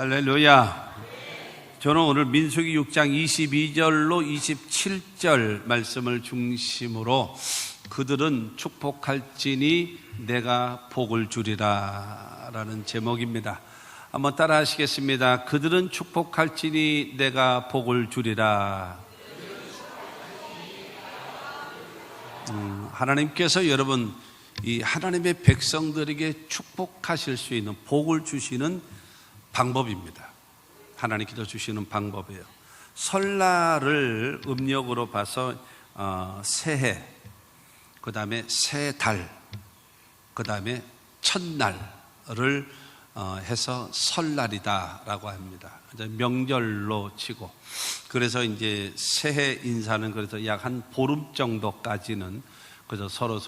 할렐루야. 저는 오늘 민수기 6장 22절로 27절 말씀을 중심으로 그들은 축복할지니 내가 복을 주리라 라는 제목입니다. 한번 따라 하시겠습니다. 그들은 축복할지니 내가 복을 주리라. 하나님께서 여러분 이 하나님의 백성들에게 축복하실 수 있는 복을 주시는 방법입니다. 하나님께서 주시는 방법이에요. 설날을 음력으로 봐서 새해, 그 다음에 새달, 그 다음에 첫날을 해서 설날이다라고 합니다. 명절로 치고, 그래서 이제 새해 인사는 그래서 약 한 보름 정도까지는 그래서 서로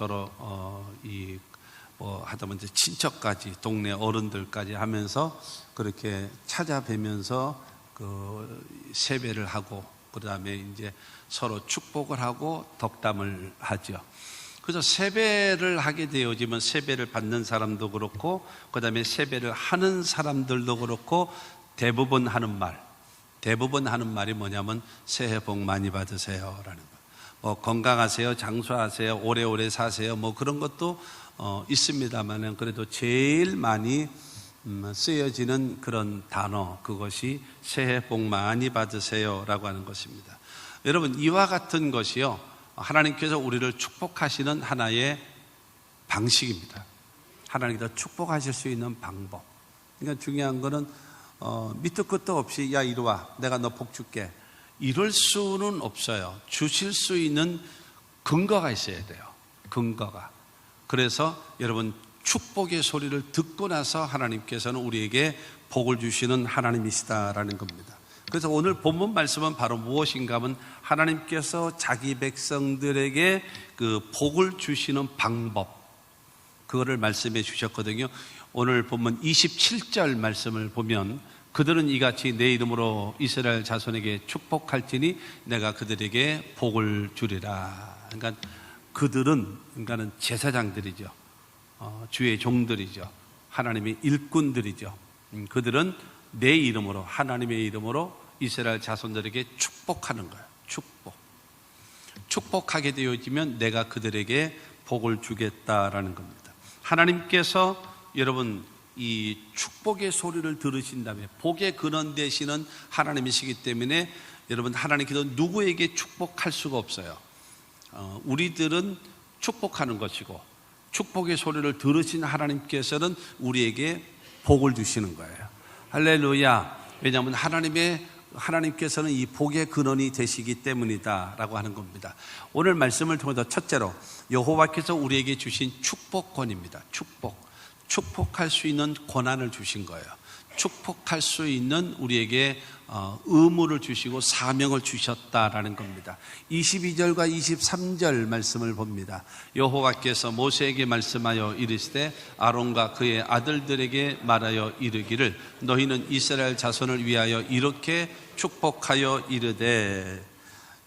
하다못해 이제 친척까지, 동네 어른들까지 하면서 그렇게 찾아뵈면서 그 세배를 하고, 그 다음에 이제 서로 축복을 하고 덕담을 하죠. 그래서 세배를 하게 되어지면 세배를 받는 사람도 그렇고, 그 다음에 세배를 하는 사람들도 그렇고, 대부분 하는 말이 뭐냐면 새해 복 많이 받으세요 라는 거. 뭐 건강하세요, 장수하세요, 오래오래 사세요, 뭐 그런 것도 있습니다만, 그래도 제일 많이 쓰여지는 그런 단어, 그것이 새해 복 많이 받으세요 라고 하는 것입니다. 여러분, 이와 같은 것이요, 하나님께서 우리를 축복하시는 하나의 방식입니다. 하나님께서 축복하실 수 있는 방법. 그러니까 중요한 거는 밑도 끝도 없이 야 이리 와, 내가 너 복 줄게, 이럴 수는 없어요. 주실 수 있는 근거가 있어야 돼요. 근거가. 그래서 여러분, 축복의 소리를 듣고 나서 하나님께서는 우리에게 복을 주시는 하나님이시다라는 겁니다. 그래서 오늘 본문 말씀은 바로 무엇인가 하면 하나님께서 자기 백성들에게 그 복을 주시는 방법, 그거를 말씀해 주셨거든요. 오늘 본문 27절 말씀을 보면 그들은 이같이 내 이름으로 이스라엘 자손에게 축복할지니 내가 그들에게 복을 주리라. 그러니까 그러니까는 제사장들이죠. 주의 종들이죠. 하나님의 일꾼들이죠. 그들은 내 이름으로, 하나님의 이름으로 이스라엘 자손들에게 축복하는 거예요. 축복하게 되어지면 내가 그들에게 복을 주겠다라는 겁니다. 하나님께서 여러분 이 축복의 소리를 들으신다면 복의 근원 되시는 하나님이시기 때문에 여러분, 하나님께서 누구에게 축복할 수가 없어요. 우리들은 축복하는 것이고, 축복의 소리를 들으신 하나님께서는 우리에게 복을 주시는 거예요. 할렐루야. 왜냐하면 하나님께서는 이 복의 근원이 되시기 때문이다라고 하는 겁니다. 오늘 말씀을 통해서 첫째로 여호와께서 우리에게 주신 축복권입니다. 축복할 수 있는 권한을 주신 거예요. 축복할 수 있는 우리에게 의무를 주시고 사명을 주셨다라는 겁니다. 22절과 23절 말씀을 봅니다. 여호와께서 모세에게 말씀하여 이르시되 아론과 그의 아들들에게 말하여 이르기를 너희는 이스라엘 자손을 위하여 이렇게 축복하여 이르되.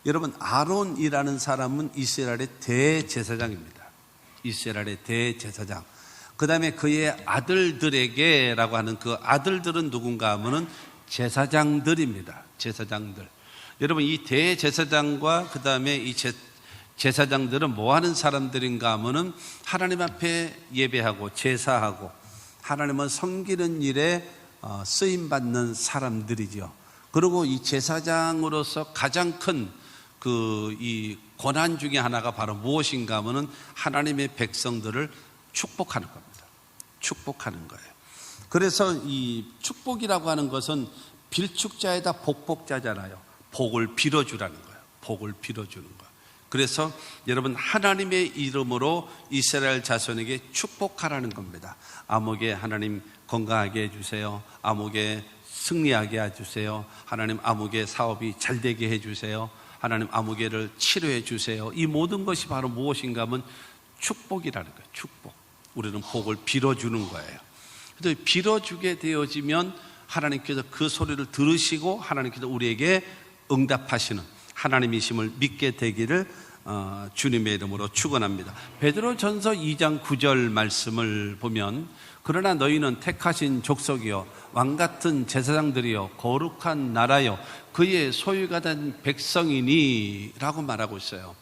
여러분, 아론이라는 사람은 이스라엘의 대제사장입니다. 이스라엘의 대제사장. 그 다음에 그의 아들들에게 라고 하는 그 아들들은 누군가 하면은 제사장들입니다. 제사장들. 여러분, 이 대제사장과 그 다음에 이 제사장들은 뭐 하는 사람들인가 하면은 하나님 앞에 예배하고 제사하고 하나님을 섬기는 일에 쓰임받는 사람들이죠. 그리고 이 제사장으로서 가장 큰 이 권한 중에 하나가 바로 무엇인가 하면은 하나님의 백성들을 축복하는 겁니다. 축복하는 거예요. 그래서 이 축복이라고 하는 것은 빌축자에다 복복자잖아요. 복을 빌어주라는 거예요. 복을 빌어주는 거예요. 그래서 여러분, 하나님의 이름으로 이스라엘 자손에게 축복하라는 겁니다. 아목에 하나님 건강하게 해주세요. 아목에 승리하게 해주세요. 하나님 아목의 사업이 잘 되게 해주세요. 하나님 아목에를 치료해 주세요. 이 모든 것이 바로 무엇인가 하면 축복이라는 거예요. 축복. 우리는 복을 빌어주는 거예요. 그래서 빌어주게 되어지면 하나님께서 그 소리를 들으시고 하나님께서 우리에게 응답하시는 하나님이심을 믿게 되기를 주님의 이름으로 축원합니다. 베드로전서 2장 9절 말씀을 보면 그러나 너희는 택하신 족속이요 왕같은 제사장들이요 거룩한 나라요 그의 소유가 된 백성이니 라고 말하고 있어요.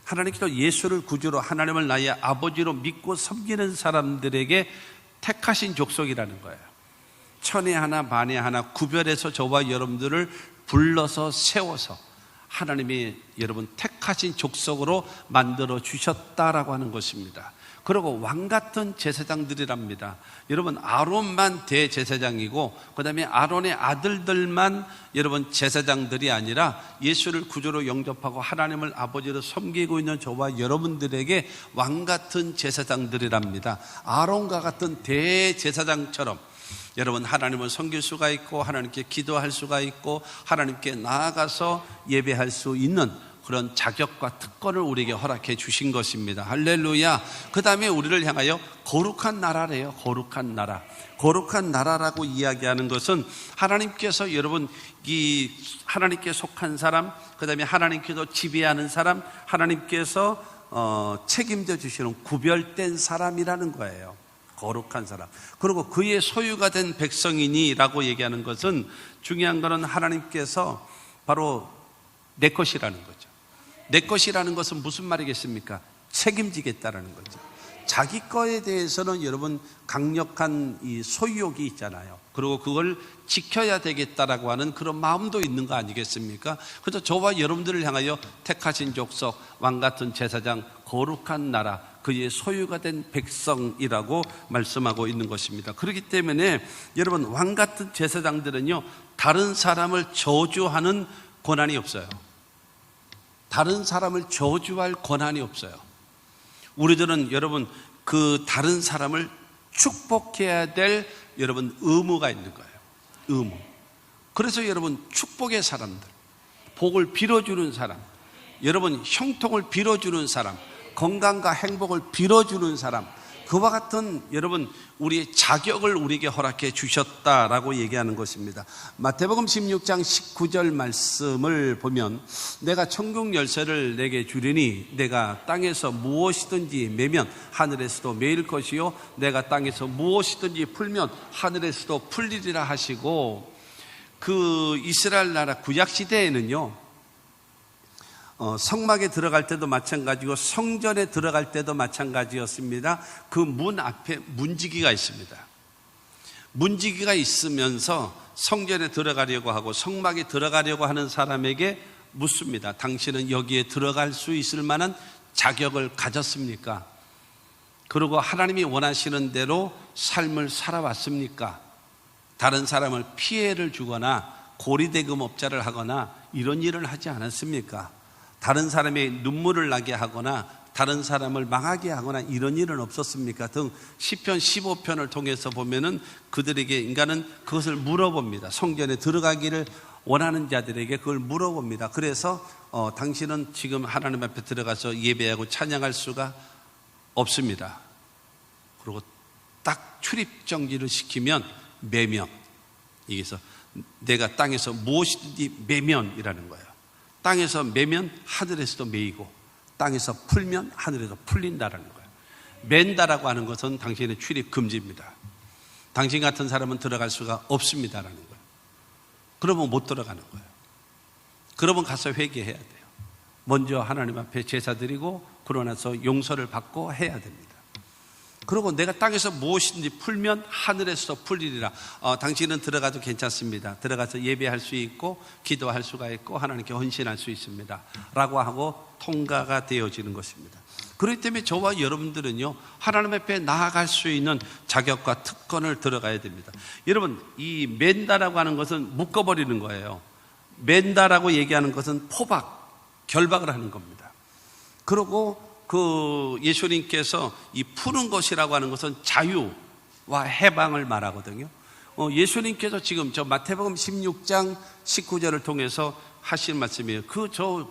하나님께서 예수를 구주로 하나님을 나의 아버지로 믿고 섬기는 사람들에게 택하신 족속이라는 거예요. 천에 하나 만에 하나 구별해서 저와 여러분들을 불러서 세워서 하나님이 여러분 택하신 족속으로 만들어 주셨다라고 하는 것입니다. 그리고 왕같은 제사장들이랍니다. 여러분 아론만 대제사장이고 그 다음에 아론의 아들들만 여러분 제사장들이 아니라 예수를 구주로 영접하고 하나님을 아버지로 섬기고 있는 저와 여러분들에게 왕같은 제사장들이랍니다. 아론과 같은 대제사장처럼 여러분 하나님을 섬길 수가 있고 하나님께 기도할 수가 있고 하나님께 나아가서 예배할 수 있는 그런 자격과 특권을 우리에게 허락해 주신 것입니다. 할렐루야. 그 다음에 우리를 향하여 거룩한 나라래요. 거룩한 나라. 거룩한 나라라고 이야기하는 것은 하나님께서 여러분 이 하나님께 속한 사람, 그 다음에 하나님께서 지배하는 사람, 하나님께서 책임져 주시는 구별된 사람이라는 거예요. 거룩한 사람. 그리고 그의 소유가 된 백성이니라고 얘기하는 것은 중요한 것은 하나님께서 바로 내 것이라는 거죠. 내 것이라는 것은 무슨 말이겠습니까? 책임지겠다라는 거죠. 자기 거에 대해서는 여러분 강력한 이 소유욕이 있잖아요. 그리고 그걸 지켜야 되겠다라고 하는 그런 마음도 있는 거 아니겠습니까? 그래서 저와 여러분들을 향하여 택하신 족속, 왕같은 제사장, 거룩한 나라, 그의 소유가 된 백성이라고 말씀하고 있는 것입니다. 그렇기 때문에 여러분 왕같은 제사장들은요 다른 사람을 저주하는 권한이 없어요. 다른 사람을 저주할 권한이 없어요. 우리들은 여러분 그 다른 사람을 축복해야 될 여러분 의무가 있는 거예요. 의무. 그래서 여러분 축복의 사람들, 복을 빌어주는 사람, 여러분 형통을 빌어주는 사람, 건강과 행복을 빌어주는 사람, 그와 같은 여러분 우리의 자격을 우리에게 허락해 주셨다라고 얘기하는 것입니다. 마태복음 16장 19절 말씀을 보면 내가 천국 열쇠를 내게 주리니 내가 땅에서 무엇이든지 매면 하늘에서도 매일 것이요 내가 땅에서 무엇이든지 풀면 하늘에서도 풀리리라 하시고, 그 이스라엘 나라 구약 시대에는요 성막에 들어갈 때도 마찬가지고 성전에 들어갈 때도 마찬가지였습니다. 그 문 앞에 문지기가 있습니다. 문지기가 있으면서 성전에 들어가려고 하고 성막에 들어가려고 하는 사람에게 묻습니다. 당신은 여기에 들어갈 수 있을 만한 자격을 가졌습니까? 그리고 하나님이 원하시는 대로 삶을 살아왔습니까? 다른 사람을 피해를 주거나 고리대금업자를 하거나 이런 일을 하지 않았습니까? 다른 사람의 눈물을 나게 하거나 다른 사람을 망하게 하거나 이런 일은 없었습니까? 등 시편 15편을 통해서 보면은 그들에게 인간은 그것을 물어봅니다. 성전에 들어가기를 원하는 자들에게 그걸 물어봅니다. 그래서 당신은 지금 하나님 앞에 들어가서 예배하고 찬양할 수가 없습니다. 그리고 딱 출입 정지를 시키면 매면, 여기서 내가 땅에서 무엇이든지 매면이라는 거예요. 땅에서 매면 하늘에서도 매이고 땅에서 풀면 하늘에서 풀린다라는 거예요. 맨다라고 하는 것은 당신의 출입 금지입니다. 당신 같은 사람은 들어갈 수가 없습니다라는 거예요. 그러면 못 들어가는 거예요. 그러면 가서 회개해야 돼요. 먼저 하나님 앞에 제사 드리고 그러고 나서 용서를 받고 해야 됩니다. 그리고 내가 땅에서 무엇인지 풀면 하늘에서 풀리리라. 당신은 들어가도 괜찮습니다. 들어가서 예배할 수 있고 기도할 수가 있고 하나님께 헌신할 수 있습니다 라고 하고 통과가 되어지는 것입니다. 그렇기 때문에 저와 여러분들은요 하나님 앞에 나아갈 수 있는 자격과 특권을 들어가야 됩니다. 여러분 이 맨다라고 하는 것은 묶어버리는 거예요. 맨다라고 얘기하는 것은 포박, 결박을 하는 겁니다. 그리고 그 예수님께서 이 푸는 것이라고 하는 것은 자유와 해방을 말하거든요. 예수님께서 지금 저 마태복음 16장 19절을 통해서 하신 말씀이에요.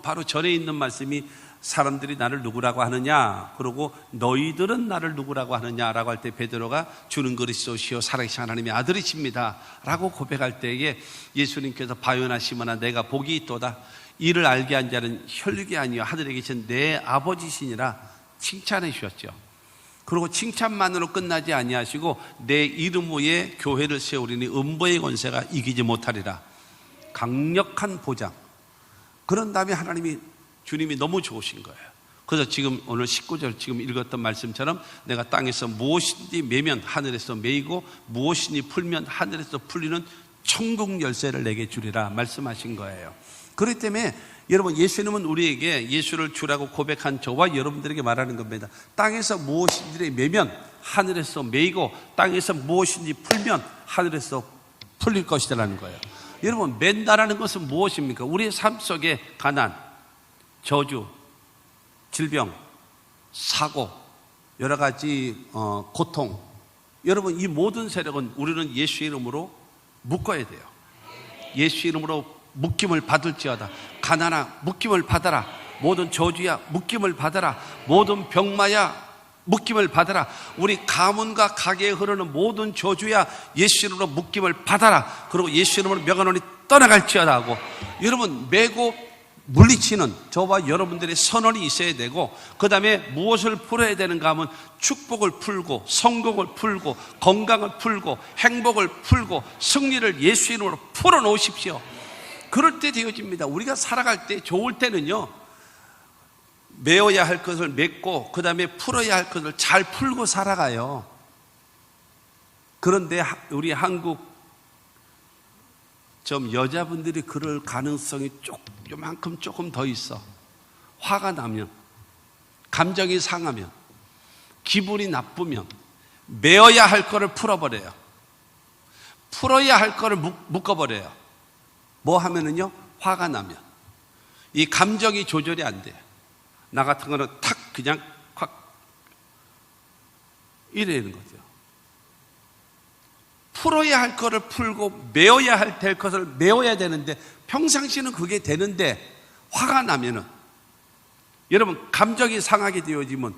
바로 전에 있는 말씀이 사람들이 나를 누구라고 하느냐, 그리고 너희들은 나를 누구라고 하느냐라고 할 때 베드로가 주는 그리스도시요 살아계신 하나님의 아들이십니다 라고 고백할 때에 예수님께서 바요나 시몬아 내가 복이 있도다. 이를 알게 한 자는 혈육이 아니요 하늘에 계신 내 아버지시니라 칭찬해 주셨죠. 그리고 칭찬만으로 끝나지 아니하시고 내 이름 위에 교회를 세우리니 음보의 권세가 이기지 못하리라. 강력한 보장. 그런 다음에 주님이 너무 좋으신 거예요. 그래서 지금 오늘 19절 지금 읽었던 말씀처럼 내가 땅에서 무엇인지 매면 하늘에서 매이고 무엇인지 풀면 하늘에서 풀리는 천국 열쇠를 내게 주리라 말씀하신 거예요. 그렇기 때문에 여러분, 예수님은 우리에게 예수를 주라고 고백한 저와 여러분들에게 말하는 겁니다. 땅에서 무엇인지 매면 하늘에서 매이고 땅에서 무엇인지 풀면 하늘에서 풀릴 것이라는 거예요. 여러분, 맨다라는 것은 무엇입니까? 우리의 삶 속에 가난, 저주, 질병, 사고, 여러 가지 고통, 여러분, 이 모든 세력은 우리는 예수 이름으로 묶어야 돼요. 예수 이름으로 묶임을 받을지어다. 가난아, 묶임을 받아라. 모든 저주야, 묶임을 받아라. 모든 병마야, 묶임을 받아라. 우리 가문과 가게에 흐르는 모든 저주야, 예수 이름으로 묶임을 받아라. 그리고 예수 이름으로 명하노니 떠나갈지어다 하고, 여러분, 매고 물리치는 저와 여러분들의 선언이 있어야 되고, 그 다음에 무엇을 풀어야 되는가 하면 축복을 풀고 성공을 풀고 건강을 풀고 행복을 풀고 승리를 예수 이름으로 풀어놓으십시오. 그럴 때 되어집니다. 우리가 살아갈 때 좋을 때는요, 메어야 할 것을 맺고 그 다음에 풀어야 할 것을 잘 풀고 살아가요. 그런데 우리 한국 좀 여자분들이 그럴 가능성이 요만큼 조금 더 있어. 화가 나면, 감정이 상하면, 기분이 나쁘면 메어야 할 거를 풀어버려요. 풀어야 할 거를 묶어버려요. 뭐 하면은요, 화가 나면 이 감정이 조절이 안 돼요. 나 같은 거는 탁 그냥 확 이래는 거죠. 풀어야 할 거를 풀고 메어야 될 것을 메어야 되는데, 평상시는 그게 되는데 화가 나면은, 여러분, 감정이 상하게 되어지면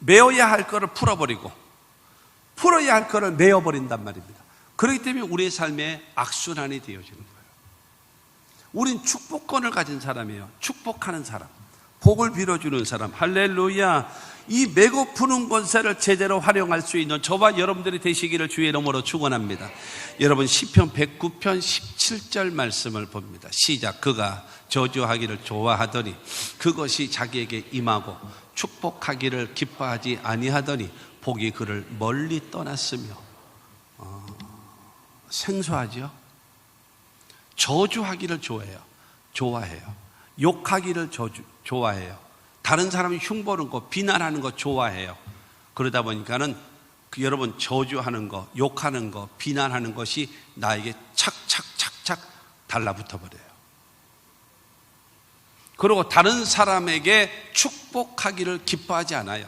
메어야 할 거를 풀어버리고 풀어야 할 거를 메어버린단 말입니다. 그렇기 때문에 우리의 삶에 악순환이 되어지는 거예요. 우린 축복권을 가진 사람이에요. 축복하는 사람, 복을 빌어주는 사람. 할렐루야. 이 메고 푸는 권세를 제대로 활용할 수 있는 저와 여러분들이 되시기를 주의 이름으로 축원합니다. 여러분, 시편 109편 17절 말씀을 봅니다. 시작. 그가 저주하기를 좋아하더니 그것이 자기에게 임하고 축복하기를 기뻐하지 아니하더니 복이 그를 멀리 떠났으며. 생소하죠? 저주하기를 좋아해요. 욕하기를 좋아해요. 다른 사람이 흉보는 거, 비난하는 거 좋아해요. 그러다 보니까는 여러분, 저주하는 거, 욕하는 거, 비난하는 것이 나에게 착착착착 달라붙어 버려요. 그리고 다른 사람에게 축복하기를 기뻐하지 않아요.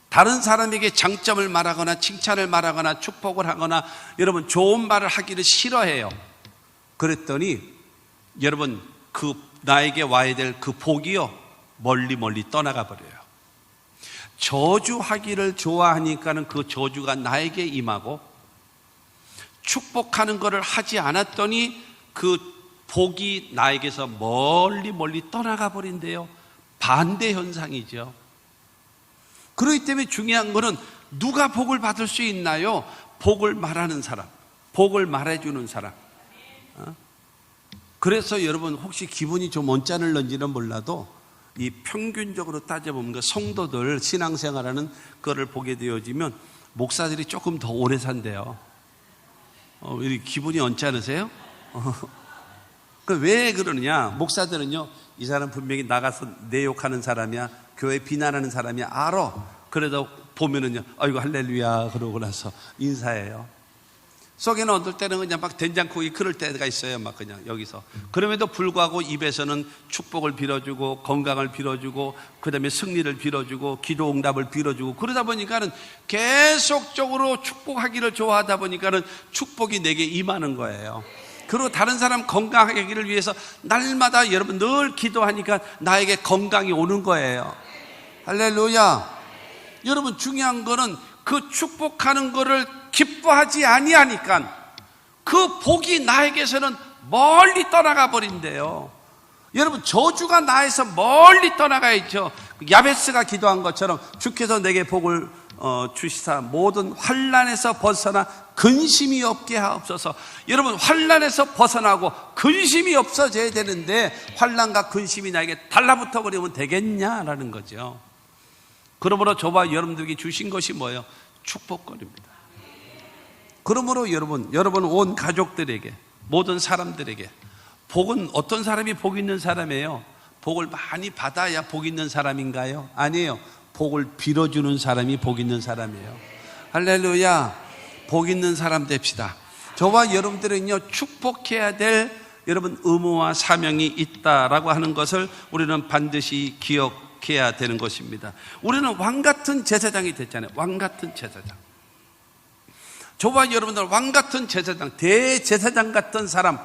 다른 사람에게 장점을 말하거나 칭찬을 말하거나 축복을 하거나 여러분, 좋은 말을 하기를 싫어해요. 그랬더니 여러분, 나에게 와야 될 그 복이요, 멀리 떠나가 버려요. 저주하기를 좋아하니까는 그 저주가 나에게 임하고, 축복하는 것을 하지 않았더니 그 복이 나에게서 멀리 떠나가 버린대요. 반대 현상이죠. 그렇기 때문에 중요한 것은 누가 복을 받을 수 있나요? 복을 말하는 사람, 복을 말해주는 사람. 그래서 여러분, 혹시 기분이 좀 언짢을런지는 몰라도 이 평균적으로 따져보면 그 성도들 신앙생활하는 거를 보게 되어지면 목사들이 조금 더 오래 산대요. 기분이 언짢으세요? 왜 그러느냐? 목사들은요, 이 사람 분명히 나가서 내 욕하는 사람이야, 교회 비난하는 사람이야, 알아. 그래도 보면은요, 아이고 할렐루야 그러고 나서 인사해요. 속에는 어떨 때는 그냥 막 된장국이 그럴 때가 있어요. 막 그냥 여기서. 그럼에도 불구하고 입에서는 축복을 빌어주고 건강을 빌어주고 그 다음에 승리를 빌어주고 기도 응답을 빌어주고, 그러다 보니까는 계속적으로 축복하기를 좋아하다 보니까는 축복이 내게 임하는 거예요. 그리고 다른 사람 건강하기를 위해서 날마다 여러분 늘 기도하니까 나에게 건강이 오는 거예요. 할렐루야. 여러분, 중요한 거는 그 축복하는 거를 기뻐하지 아니하니까 그 복이 나에게서는 멀리 떠나가 버린대요. 여러분, 저주가 나에서 멀리 떠나가 있죠. 야베스가 기도한 것처럼 주께서 내게 복을 주시사 모든 환난에서 벗어나 근심이 없게 하옵소서. 여러분, 환난에서 벗어나고 근심이 없어져야 되는데 환난과 근심이 나에게 달라붙어 버리면 되겠냐라는 거죠. 그러므로 저와 여러분들에게 주신 것이 뭐예요? 축복권입니다. 그러므로 여러분 온 가족들에게, 모든 사람들에게, 복은 어떤 사람이 복 있는 사람이에요? 복을 많이 받아야 복 있는 사람인가요? 아니에요. 복을 빌어주는 사람이 복 있는 사람이에요. 할렐루야. 복 있는 사람 됩시다. 저와 여러분들은요, 축복해야 될 여러분 의무와 사명이 있다라고 하는 것을 우리는 반드시 기억해야 되는 것입니다. 우리는 왕같은 제사장이 됐잖아요. 왕같은 제사장. 저와 여러분들 왕같은 제사장, 대제사장 같은 사람.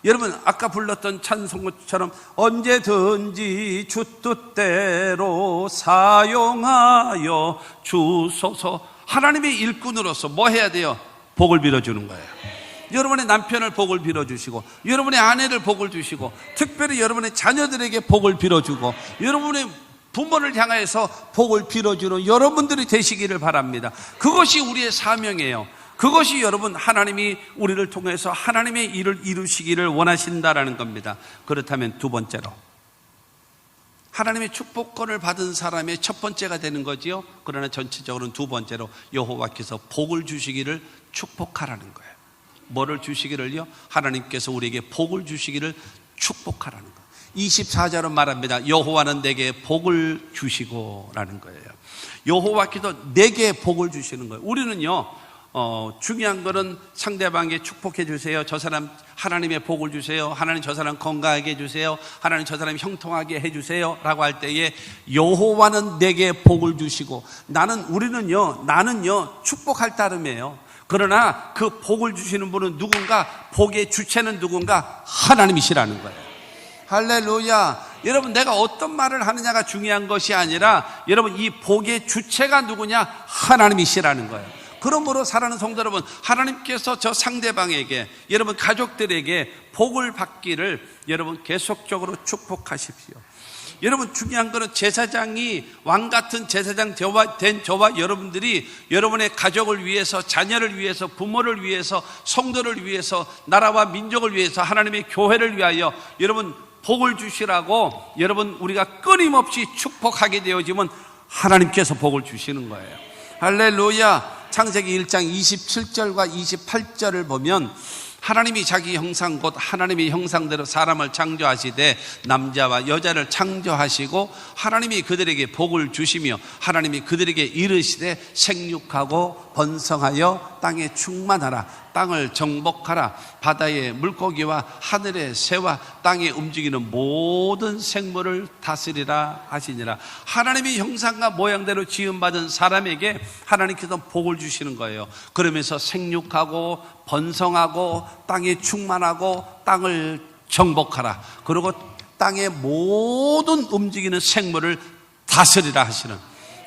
여러분, 아까 불렀던 찬송처럼 언제든지 주 뜻대로 사용하여 주소서. 하나님의 일꾼으로서 뭐 해야 돼요? 복을 빌어주는 거예요. 여러분의 남편을 복을 빌어주시고, 여러분의 아내를 복을 주시고, 특별히 여러분의 자녀들에게 복을 빌어주고, 여러분의 부모를 향해서 복을 빌어주는 여러분들이 되시기를 바랍니다. 그것이 우리의 사명이에요. 그것이 여러분, 하나님이 우리를 통해서 하나님의 일을 이루시기를 원하신다라는 겁니다. 그렇다면 두 번째로, 하나님의 축복권을 받은 사람의 첫 번째가 되는 거지요. 그러나 전체적으로는 두 번째로 여호와께서 복을 주시기를 축복하라는 거예요. 뭐를 주시기를요? 하나님께서 우리에게 복을 주시기를 축복하라는 거예요. 24절은 말합니다. 여호와는 내게 복을 주시고라는 거예요. 여호와께서 내게 복을 주시는 거예요. 우리는요, 중요한 거는 상대방에게 축복해 주세요. 저 사람 하나님의 복을 주세요. 하나님 저 사람 건강하게 해주세요. 하나님 저 사람 형통하게 해주세요 라고 할 때에 여호와는 내게 복을 주시고, 나는요 축복할 따름이에요. 그러나 그 복을 주시는 분은 누군가, 복의 주체는 누군가? 하나님이시라는 거예요. 할렐루야. 여러분, 내가 어떤 말을 하느냐가 중요한 것이 아니라 여러분, 이 복의 주체가 누구냐? 하나님이시라는 거예요. 그러므로 사랑하는 성도 여러분, 하나님께서 저 상대방에게, 여러분 가족들에게 복을 받기를 여러분 계속적으로 축복하십시오. 여러분, 중요한 것은 제사장이, 왕같은 제사장 된 저와 여러분들이 여러분의 가족을 위해서, 자녀를 위해서, 부모를 위해서, 성도를 위해서, 나라와 민족을 위해서, 하나님의 교회를 위하여 여러분 복을 주시라고 여러분 우리가 끊임없이 축복하게 되어지면 하나님께서 복을 주시는 거예요. 할렐루야. 창세기 1장 27절과 28절을 보면 하나님이 자기 형상 곧 하나님의 형상대로 사람을 창조하시되 남자와 여자를 창조하시고 하나님이 그들에게 복을 주시며 하나님이 그들에게 이르시되 생육하고 번성하여 땅에 충만하라. 땅을 정복하라. 바다의 물고기와 하늘의 새와 땅에 움직이는 모든 생물을 다스리라 하시니라. 하나님의 형상과 모양대로 지음받은 사람에게 하나님께서 복을 주시는 거예요. 그러면서 생육하고 번성하고 땅에 충만하고 땅을 정복하라. 그리고 땅의 모든 움직이는 생물을 다스리라 하시는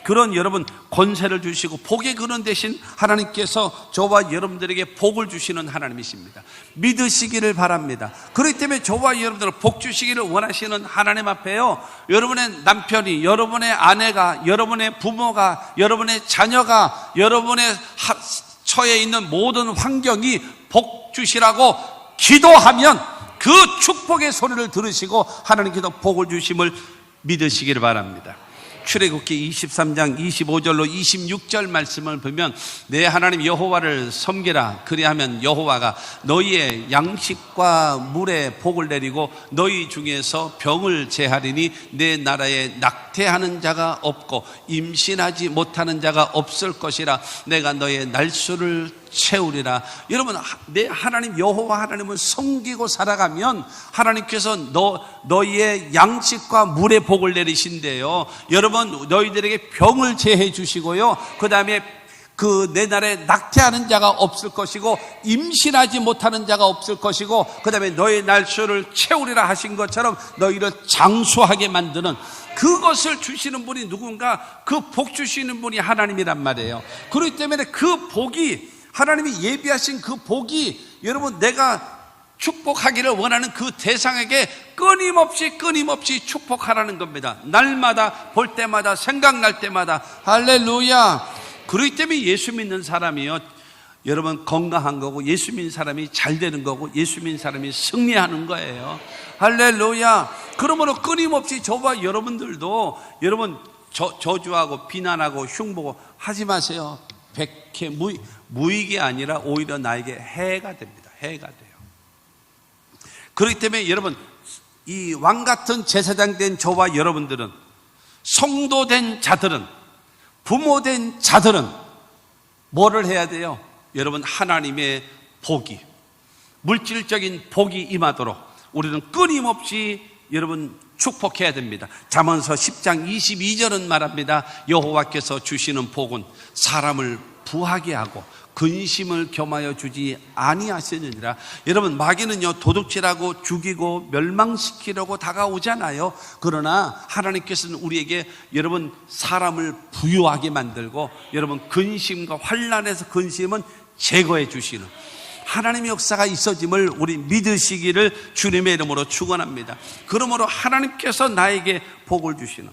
그런 여러분 권세를 주시고 복의 근원 대신 하나님께서 저와 여러분들에게 복을 주시는 하나님이십니다. 믿으시기를 바랍니다. 그렇기 때문에 저와 여러분들 복 주시기를 원하시는 하나님 앞에요, 여러분의 남편이, 여러분의 아내가, 여러분의 부모가, 여러분의 자녀가, 여러분의 처해 있는 모든 환경이 복 주시라고 기도하면 그 축복의 소리를 들으시고 하나님께서 복을 주심을 믿으시기를 바랍니다. 출애굽기 23장 25절로 26절 말씀을 보면 내 하나님 여호와를 섬기라. 그리하면 여호와가 너희의 양식과 물에 복을 내리고 너희 중에서 병을 제하리니 내 나라에 낙태하는 자가 없고 임신하지 못하는 자가 없을 것이라. 내가 너의 날수를 채우리라. 여러분, 내 하나님 여호와 하나님을 섬기고 살아가면 하나님께서 너희의 양식과 물의 복을 내리신대요. 여러분, 너희들에게 병을 제해 주시고요, 그 다음에 내 나라에 낙태하는 자가 없을 것이고 임신하지 못하는 자가 없을 것이고 그 다음에 너의 날수를 채우리라 하신 것처럼 너희를 장수하게 만드는 그것을 주시는 분이 누군가? 그 복 주시는 분이 하나님이란 말이에요. 그렇기 때문에 그 복이, 하나님이 예비하신 그 복이 여러분 내가 축복하기를 원하는 그 대상에게 끊임없이 축복하라는 겁니다. 날마다, 볼 때마다, 생각날 때마다. 할렐루야. 그렇기 때문에 예수 믿는 사람이요, 여러분, 건강한 거고, 예수 믿는 사람이 잘 되는 거고, 예수 믿는 사람이 승리하는 거예요. 할렐루야. 그러므로 끊임없이 저와 여러분들도 여러분 저주하고 비난하고 흉보고 하지 마세요. 백해 무익이 아니라 오히려 나에게 해가 됩니다. 해가 돼요. 그렇기 때문에 여러분, 이 왕같은 제사장 된 저와 여러분들은, 성도 된 자들은, 부모 된 자들은 뭐를 해야 돼요? 여러분, 하나님의 복이, 물질적인 복이 임하도록 우리는 끊임없이 여러분 축복해야 됩니다. 잠언서 10장 22절은 말합니다. 여호와께서 주시는 복은 사람을 부하게 하고 근심을 겸하여 주지 아니하시느니라. 여러분, 마귀는요, 도둑질하고 죽이고 멸망시키려고 다가오잖아요. 그러나 하나님께서는 우리에게 여러분 사람을 부유하게 만들고 여러분 근심과 환난에서 근심은 제거해 주시는 하나님의 역사가 있어짐을 우리 믿으시기를 주님의 이름으로 축원합니다. 그러므로 하나님께서 나에게 복을 주시는,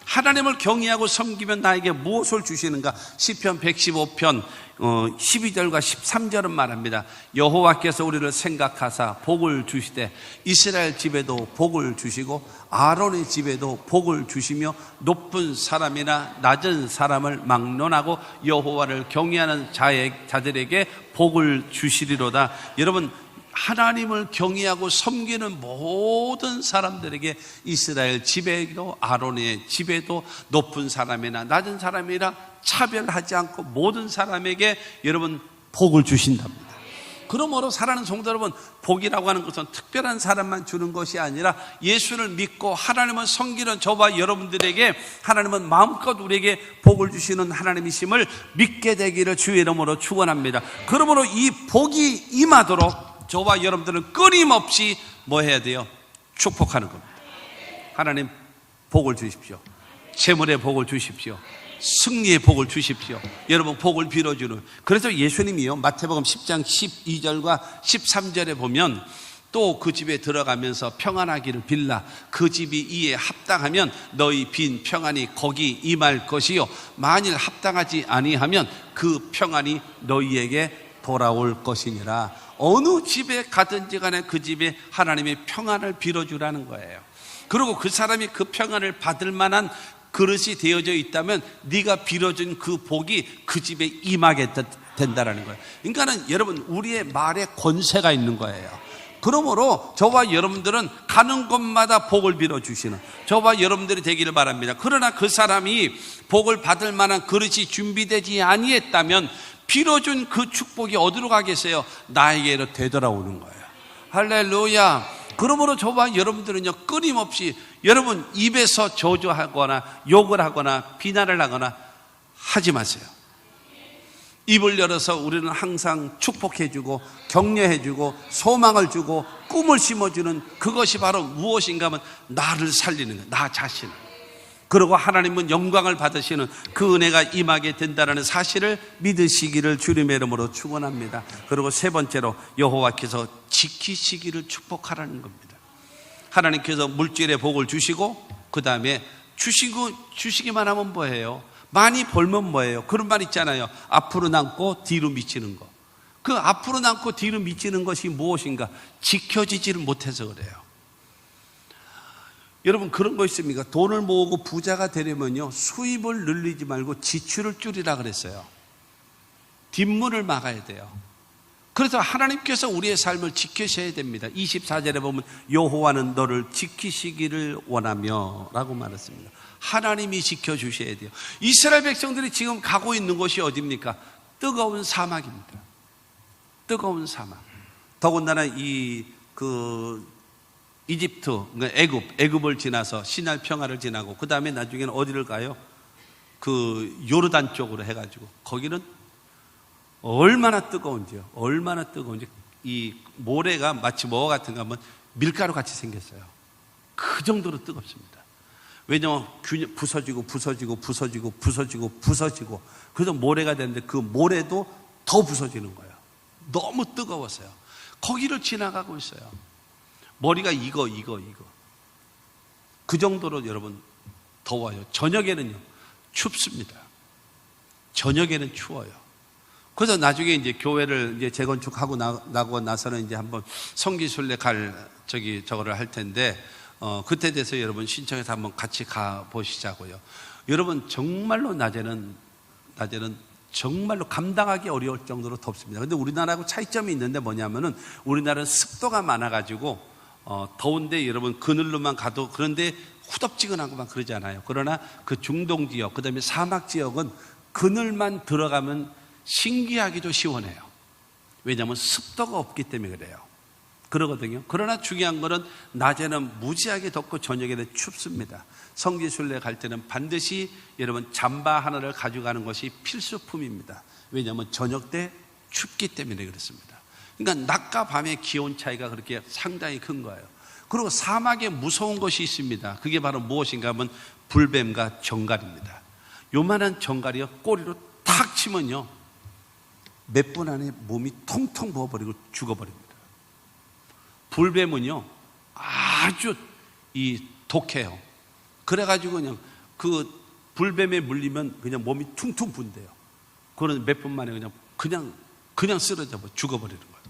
하나님을 경외하고 섬기면 나에게 무엇을 주시는가? 시편 115편 12절과 13절은 말합니다. 여호와께서 우리를 생각하사 복을 주시되 이스라엘 집에도 복을 주시고 아론의 집에도 복을 주시며 높은 사람이나 낮은 사람을 막론하고 여호와를 경외하는 자들에게 복을 주시리로다. 여러분, 하나님을 경외하고 섬기는 모든 사람들에게 이스라엘 집에도 아론의 집에도 높은 사람이나 낮은 사람이라 차별하지 않고 모든 사람에게 여러분 복을 주신답니다. 그러므로 사랑하는 성도 여러분, 복이라고 하는 것은 특별한 사람만 주는 것이 아니라 예수를 믿고 하나님을 섬기는 저와 여러분들에게 하나님은 마음껏 우리에게 복을 주시는 하나님이심을 믿게 되기를 주의 이름으로 축원합니다. 그러므로 이 복이 임하도록 저와 여러분들은 끊임없이 뭐 해야 돼요? 축복하는 겁니다. 하나님 복을 주십시오. 재물의 복을 주십시오. 승리의 복을 주십시오. 여러분 복을 빌어주는. 그래서 예수님이요, 마태복음 10장 12절과 13절에 보면 또 그 집에 들어가면서 평안하기를 빌라. 그 집이 이에 합당하면 너희 빈 평안이 거기 임할 것이요, 만일 합당하지 아니하면 그 평안이 너희에게 돌아올 것이니라. 어느 집에 가든지 간에 그 집에 하나님의 평안을 빌어주라는 거예요. 그리고 그 사람이 그 평안을 받을 만한 그릇이 되어져 있다면 네가 빌어준 그 복이 그 집에 임하게 된다는 거예요. 그러니까는 여러분, 우리의 말에 권세가 있는 거예요. 그러므로 저와 여러분들은 가는 곳마다 복을 빌어주시는 저와 여러분들이 되기를 바랍니다. 그러나 그 사람이 복을 받을 만한 그릇이 준비되지 아니했다면 빌어준 그 축복이 어디로 가겠어요? 나에게로 되돌아오는 거예요. 할렐루야. 그러므로 저와 여러분들은요, 끊임없이 여러분 입에서 저주하거나 욕을 하거나 비난을 하거나 하지 마세요. 입을 열어서 우리는 항상 축복해주고 격려해주고 소망을 주고 꿈을 심어주는 그것이 바로 무엇인가 하면 나를 살리는 거예요. 나 자신. 그리고 하나님은 영광을 받으시는 그 은혜가 임하게 된다는 사실을 믿으시기를 주님의 이름으로 축원합니다. 그리고 세 번째로 여호와께서 지키시기를 축복하라는 겁니다. 하나님께서 물질의 복을 주시고 그 다음에 주시기만 하면 뭐예요? 많이 벌면 뭐예요? 그런 말 있잖아요. 앞으로 남고 뒤로 미치는 거. 그 앞으로 남고 뒤로 미치는 것이 무엇인가? 지켜지지를 못해서 그래요. 여러분, 그런 거 있습니까? 돈을 모으고 부자가 되려면요, 수입을 늘리지 말고 지출을 줄이라 그랬어요. 뒷문을 막아야 돼요. 그래서 하나님께서 우리의 삶을 지키셔야 됩니다. 24절에 보면 여호와는 너를 지키시기를 원하며 라고 말했습니다. 하나님이 지켜주셔야 돼요. 이스라엘 백성들이 지금 가고 있는 곳이 어디입니까? 뜨거운 사막입니다. 뜨거운 사막. 더군다나 이집트, 애굽을 지나서 시날 평화를 지나고 그 다음에 나중에는 어디를 가요? 그 요르단 쪽으로 해가지고 거기는 얼마나 뜨거운지요. 얼마나 뜨거운지. 이 모래가 마치 뭐와 같은가 하면 밀가루 같이 생겼어요. 그 정도로 뜨겁습니다. 왜냐하면 부서지고 그래서 모래가 되는데 그 모래도 더 부서지는 거예요. 너무 뜨거웠어요. 거기를 지나가고 있어요. 머리가 이거. 그 정도로 여러분 더워요. 저녁에는요, 춥습니다. 저녁에는 추워요. 그래서 나중에 이제 교회를 이제 재건축하고 나고 나서는 이제 한번 성기순례 저거를 할 텐데, 그때 돼서 여러분 신청해서 한번 같이 가 보시자고요. 여러분 정말로 낮에는 정말로 감당하기 어려울 정도로 덥습니다. 근데 우리나라하고 차이점이 있는데 뭐냐면은 우리나라는 습도가 많아가지고 더운데 여러분 그늘로만 가도 그런데 후덥지근하고만 그러지 않아요. 그러나 그 중동 지역, 그 다음에 사막 지역은 그늘만 들어가면 신기하기도 시원해요. 왜냐하면 습도가 없기 때문에 그래요. 그러거든요. 그러나 중요한 거는 낮에는 무지하게 덥고 저녁에는 춥습니다. 성지순례 갈 때는 반드시 여러분 잠바 하나를 가져가는 것이 필수품입니다. 왜냐하면 저녁 때 춥기 때문에 그렇습니다. 그러니까 낮과 밤의 기온 차이가 그렇게 상당히 큰 거예요. 그리고 사막에 무서운 것이 있습니다. 그게 바로 무엇인가 하면 불뱀과 정갈입니다. 요만한 정갈이요, 꼬리로 탁 치면요, 몇 분 안에 몸이 통통 부어버리고 죽어버립니다. 불뱀은요, 아주 독해요. 그래가지고 그냥 그 불뱀에 물리면 그냥 몸이 퉁퉁 분대요. 그거는 몇 분 만에 그냥 쓰러져 죽어버리는 거예요.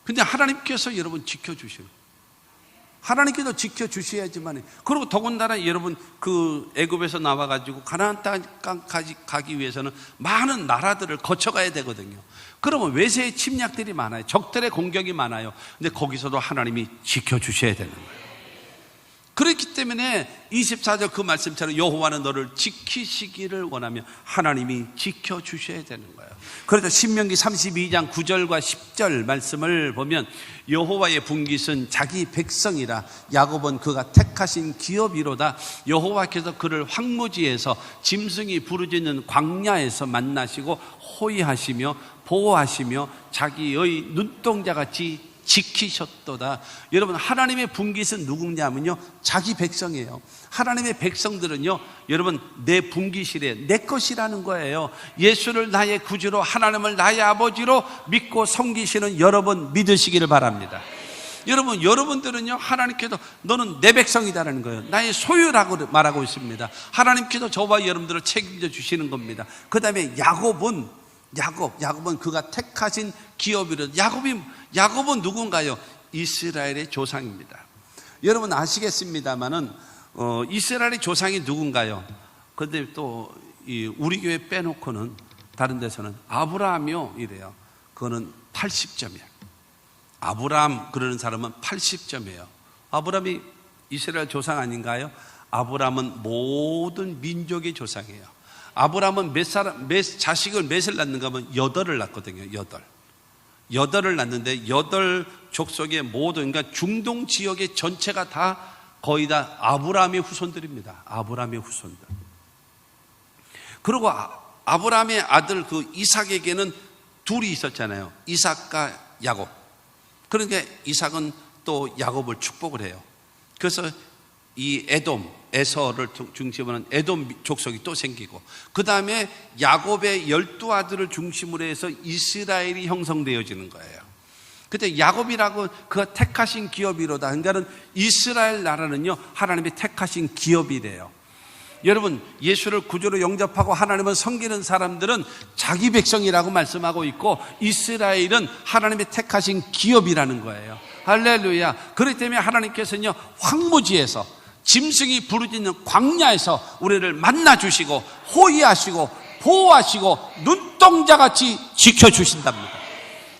근데 하나님께서 여러분 지켜주시는 거예요. 하나님께서 지켜주셔야지만. 그리고 더군다나 여러분 그 애굽에서 나와가지고 가나안 땅까지 가기 위해서는 많은 나라들을 거쳐가야 되거든요. 그러면 외세의 침략들이 많아요. 적들의 공격이 많아요. 근데 거기서도 하나님이 지켜주셔야 되는 거예요. 그렇기 때문에 24절 그 말씀처럼 여호와는 너를 지키시기를 원하며 하나님이 지켜주셔야 되는 거예요. 그래서 신명기 32장 9절과 10절 말씀을 보면 여호와의 분깃은 자기 백성이라 야곱은 그가 택하신 기업이로다. 여호와께서 그를 황무지에서 짐승이 부르짖는 광야에서 만나시고 호위하시며 보호하시며 자기의 눈동자같이 지키셨도다. 여러분 하나님의 분깃은 누구냐면요, 자기 백성이에요. 하나님의 백성들은요, 여러분 내 분깃이래, 내 것이라는 거예요. 예수를 나의 구주로, 하나님을 나의 아버지로 믿고 섬기시는 여러분 믿으시기를 바랍니다. 여러분들은요, 하나님께서 너는 내 백성이다라는 거예요. 나의 소유라고 말하고 있습니다. 하나님께서 저와 여러분들을 책임져 주시는 겁니다. 그 다음에 야곱은 그가 택하신 기업이라. 야곱은 누군가요? 이스라엘의 조상입니다. 여러분 아시겠습니다만은 이스라엘의 조상이 누군가요? 그런데 또 우리 교회 빼놓고는 다른 데서는 아브라함이요 이래요. 그거는 80점이에요. 아브라함 그러는 사람은 80점이에요. 아브라함이 이스라엘 조상 아닌가요? 아브라함은 모든 민족의 조상이에요. 아브라함은 자식을 몇을 낳는가 하면 8을 낳거든요. 8을 낳는데 8 족속의 모든, 그러니까 중동 지역의 전체가 다 거의 다 아브라함의 후손들입니다. 아브라함의 후손들. 그리고 아브라함의 아들 그 이삭에게는 둘이 있었잖아요. 이삭과 야곱. 그러니까 이삭은 또 야곱을 축복을 해요. 그래서 이 에서를 중심으로 한 에돔 족속이 또 생기고, 그 다음에 야곱의 12아들을 중심으로 해서 이스라엘이 형성되어지는 거예요. 그때 야곱이라고 그가 택하신 기업이로다. 그러니까는 이스라엘 나라는요, 하나님이 택하신 기업이래요. 여러분 예수를 구주로 영접하고 하나님을 섬기는 사람들은 자기 백성이라고 말씀하고 있고, 이스라엘은 하나님이 택하신 기업이라는 거예요. 할렐루야. 그렇기 때문에 하나님께서는요, 황무지에서 짐승이 부르짖는 광야에서 우리를 만나주시고 호위하시고 보호하시고 눈동자같이 지켜주신답니다.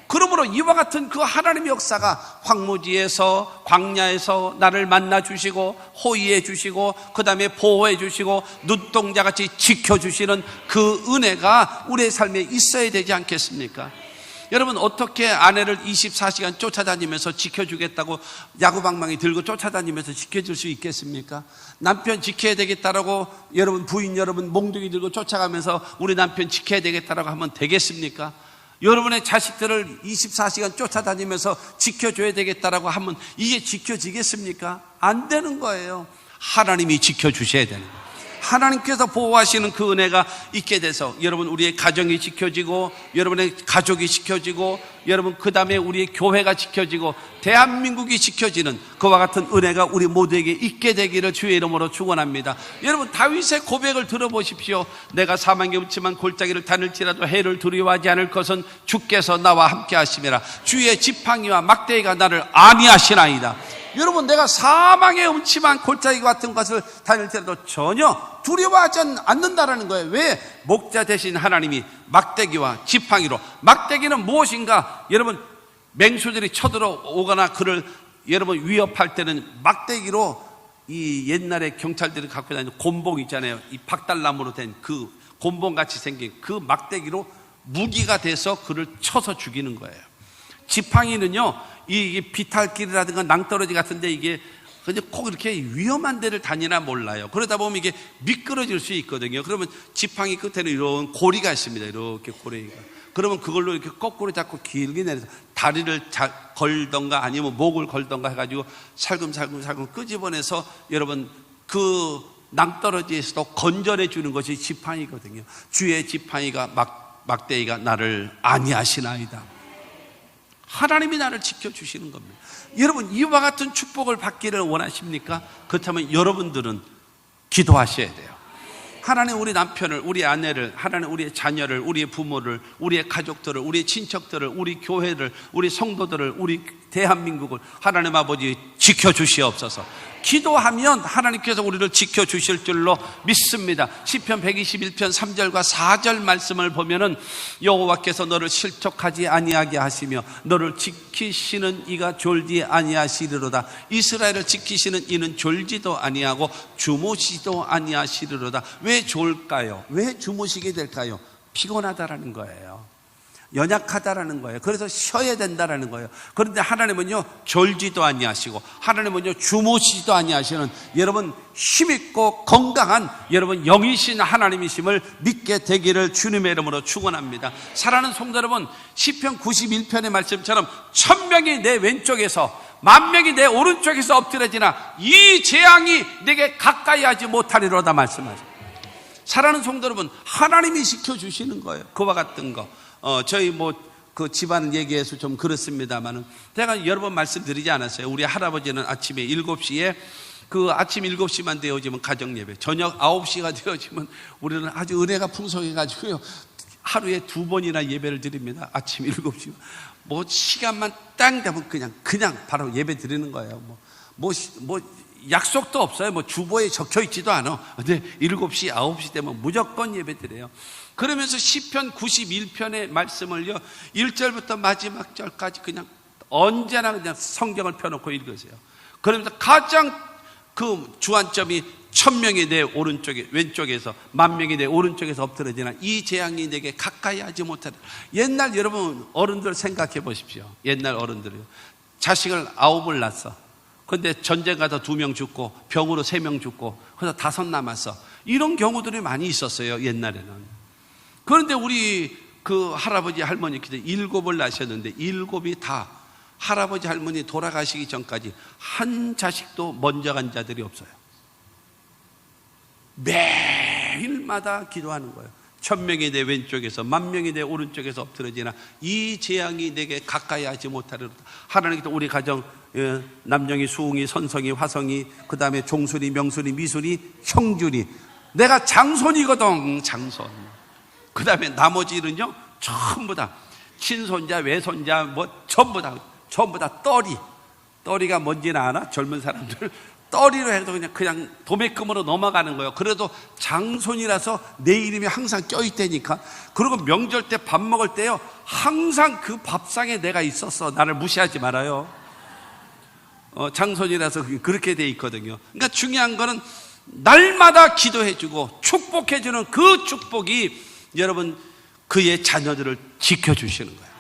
그러므로 이와 같은 그 하나님의 역사가 황무지에서 광야에서 나를 만나주시고 호위해 주시고 그 다음에 보호해 주시고 눈동자같이 지켜주시는 그 은혜가 우리의 삶에 있어야 되지 않겠습니까? 여러분 어떻게 아내를 24시간 쫓아다니면서 지켜주겠다고 야구방망이 들고 쫓아다니면서 지켜줄 수 있겠습니까? 남편 지켜야 되겠다라고 여러분 부인 여러분 몽둥이 들고 쫓아가면서 우리 남편 지켜야 되겠다라고 하면 되겠습니까? 여러분의 자식들을 24시간 쫓아다니면서 지켜줘야 되겠다라고 하면 이게 지켜지겠습니까? 안 되는 거예요. 하나님이 지켜주셔야 되는 거예요. 하나님께서 보호하시는 그 은혜가 있게 돼서 여러분 우리의 가정이 지켜지고 여러분의 가족이 지켜지고 여러분 그 다음에 우리의 교회가 지켜지고 대한민국이 지켜지는 그와 같은 은혜가 우리 모두에게 있게 되기를 주의 이름으로 축원합니다. 여러분 다윗의 고백을 들어보십시오. 내가 사망에 묻지만 골짜기를 다닐지라도 해를 두려워하지 않을 것은 주께서 나와 함께 하심이라. 주의 지팡이와 막대기가 나를 안위하시나이다. 여러분 내가 사망의 음침한 골짜기 같은 것을 다닐지라도 전혀 두려워하지 않는다라는 거예요. 왜? 목자 되신 하나님이 막대기와 지팡이로. 막대기는 무엇인가? 여러분 맹수들이 쳐들어오거나 그를 여러분 위협할 때는 막대기로 이 옛날에 경찰들이 갖고 다니는 곤봉 있잖아요. 이 박달나무로 된 그 곤봉같이 생긴 그 막대기로 무기가 돼서 그를 쳐서 죽이는 거예요. 지팡이는요, 이 비탈길이라든가 낭떠러지 같은데 이게 꼭 이렇게 위험한 데를 다니나 몰라요. 그러다 보면 이게 미끄러질 수 있거든요. 그러면 지팡이 끝에는 이런 고리가 있습니다. 이렇게 고리가. 그러면 그걸로 이렇게 거꾸로 잡고 길게 내려서 다리를 걸던가 아니면 목을 걸던가 해가지고 살금살금 끄집어내서 여러분 그 낭떠러지에서도 건져내 주는 것이 지팡이거든요. 주의 지팡이가 막대기가 나를 안위하시나이다. 하나님이 나를 지켜주시는 겁니다. 여러분 이와 같은 축복을 받기를 원하십니까? 그렇다면 여러분들은 기도하셔야 돼요. 하나님 우리 남편을, 우리 아내를, 하나님 우리의 자녀를, 우리의 부모를, 우리의 가족들을, 우리의 친척들을, 우리 교회를, 우리 성도들을, 우리 대한민국을 하나님 아버지 지켜주시옵소서. 기도하면 하나님께서 우리를 지켜주실 줄로 믿습니다. 시편 121편 3절과 4절 말씀을 보면은 여호와께서 너를 실족하지 아니하게 하시며 너를 지키시는 이가 졸지 아니하시리로다. 이스라엘을 지키시는 이는 졸지도 아니하고 주무시도 아니하시리로다. 왜 졸까요? 왜 주무시게 될까요? 피곤하다라는 거예요. 연약하다라는 거예요. 그래서 쉬어야 된다라는 거예요. 그런데 하나님은요 졸지도 아니하시고 하나님은요 주무시지도 아니하시는 여러분 힘있고 건강한 여러분 영이신 하나님이심을 믿게 되기를 주님의 이름으로 축원합니다. 사랑하는 성도 여러분, 시편 91편의 말씀처럼 1000명이 내 왼쪽에서 10,000명이 내 오른쪽에서 엎드려지나 이 재앙이 내게 가까이 하지 못하리로다 말씀하죠. 사랑하는 성도 여러분, 하나님이 지켜주시는 거예요. 그와 같은 거. 저희 그 집안 얘기해서 좀 그렇습니다만은 제가 여러 번 말씀드리지 않았어요. 우리 할아버지는 아침에 7시에 그 아침 7시만 되어지면 가정예배, 저녁 9시가 되어지면 우리는 아주 은혜가 풍성해가지고요. 하루에 2번이나 예배를 드립니다. 아침 7시. 시간만 딱 되면 그냥 바로 예배 드리는 거예요. 약속도 없어요. 주보에 적혀 있지도 않아. 근데 7시, 9시 되면 무조건 예배 드려요. 그러면서 시편 91편의 말씀을요 1절부터 마지막 절까지 그냥 언제나 그냥 성경을 펴놓고 읽으세요. 그러면서 가장 그 주안점이 1000명이 내 오른쪽에 왼쪽에서 10,000명이 내 오른쪽에서 엎드러지나 이 재앙이 내게 가까이 하지 못하리라. 옛날 여러분 어른들 생각해 보십시오. 옛날 어른들이요, 자식을 9을 낳았어. 근데 전쟁 가서 2명 죽고 병으로 3명 죽고 그래서 5 남았어. 이런 경우들이 많이 있었어요 옛날에는. 그런데 우리 그 할아버지 할머니께서 7을 낳으셨는데 7이 다 할아버지 할머니 돌아가시기 전까지 한 자식도 먼저 간 자들이 없어요. 매일마다 기도하는 거예요. 1000명이 내 왼쪽에서 10,000명이 내 오른쪽에서 엎드러지나 이 재앙이 내게 가까이 하지 못하리로다. 하나님께서 우리 가정 남영이, 수웅이, 선성이, 화성이, 그 다음에 종순이, 명순이, 미순이, 형준이, 내가 장손이거든. 장손. 그 다음에 나머지는요 전부 다 친손자, 외손자 전부 다 떨이가 뭔지는 아나? 젊은 사람들 떨이로 해도 그냥 도매금으로 넘어가는 거예요. 그래도 장손이라서 내 이름이 항상 껴있다니까. 그리고 명절 때 밥 먹을 때요 항상 그 밥상에 내가 있었어. 나를 무시하지 말아요. 장손이라서 그렇게 돼 있거든요. 그러니까 중요한 거는 날마다 기도해주고 축복해주는 그 축복이 여러분 그의 자녀들을 지켜주시는 거예요.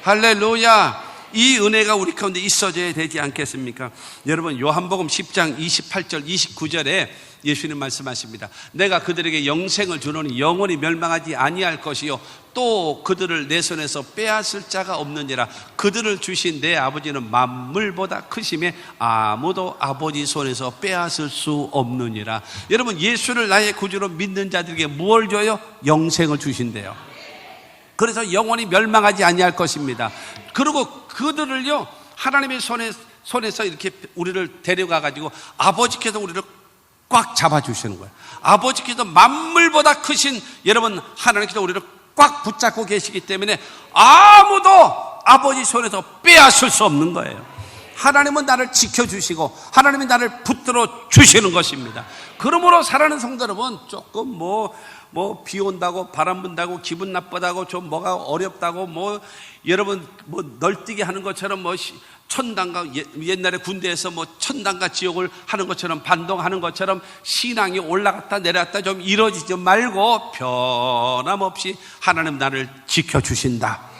할렐루야. 이 은혜가 우리 가운데 있어져야 되지 않겠습니까? 여러분, 요한복음 10장 28절 29절에 예수님 말씀하십니다. 내가 그들에게 영생을 주노니 영원히 멸망하지 아니할 것이요 또 그들을 내 손에서 빼앗을 자가 없느니라. 그들을 주신 내 아버지는 만물보다 크심에 아무도 아버지 손에서 빼앗을 수 없느니라. 여러분, 예수를 나의 구주로 믿는 자들에게 무엇을 줘요? 영생을 주신대요. 그래서 영원히 멸망하지 아니할 것입니다. 그리고 그들을요 하나님의 손에서 이렇게 우리를 데려가 가지고 아버지께서 우리를 꽉 잡아주시는 거예요. 아버지께서 만물보다 크신 여러분 하나님께서 우리를 꽉 붙잡고 계시기 때문에 아무도 아버지 손에서 빼앗을 수 없는 거예요. 하나님은 나를 지켜주시고 하나님이 나를 붙들어 주시는 것입니다. 그러므로 사랑하는 성도 여러분, 조금 비 온다고 바람 분다고 기분 나쁘다고 좀 뭐가 어렵다고 여러분 널뛰기 하는 것처럼 천당과 옛날에 군대에서 천당과 지옥을 하는 것처럼 반동하는 것처럼 신앙이 올라갔다 내려갔다 좀 이루어지지 말고 변함없이 하나님 나를 지켜주신다.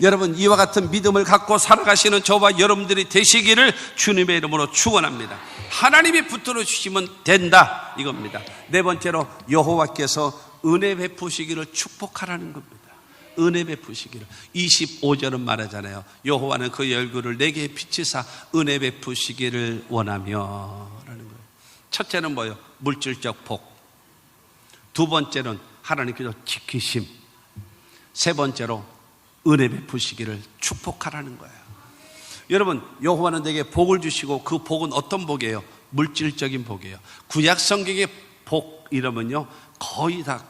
여러분, 이와 같은 믿음을 갖고 살아가시는 저와 여러분들이 되시기를 주님의 이름으로 축원합니다. 하나님이 붙들어 주시면 된다 이겁니다. 네 번째로 여호와께서 은혜 베푸시기를 축복하라는 겁니다. 은혜 베푸시기를. 25절은 말하잖아요. 여호와는 그의 얼굴을 내게 비치사 은혜 베푸시기를 원하며 라는 거예요. 첫째는 뭐예요? 물질적 복. 두 번째는 하나님께서 지키심. 세 번째로 은혜 베푸시기를 축복하라는 거예요. 여러분, 여호와는 내게 복을 주시고 그 복은 어떤 복이에요? 물질적인 복이에요. 구약 성경의 복 이러면요 거의 다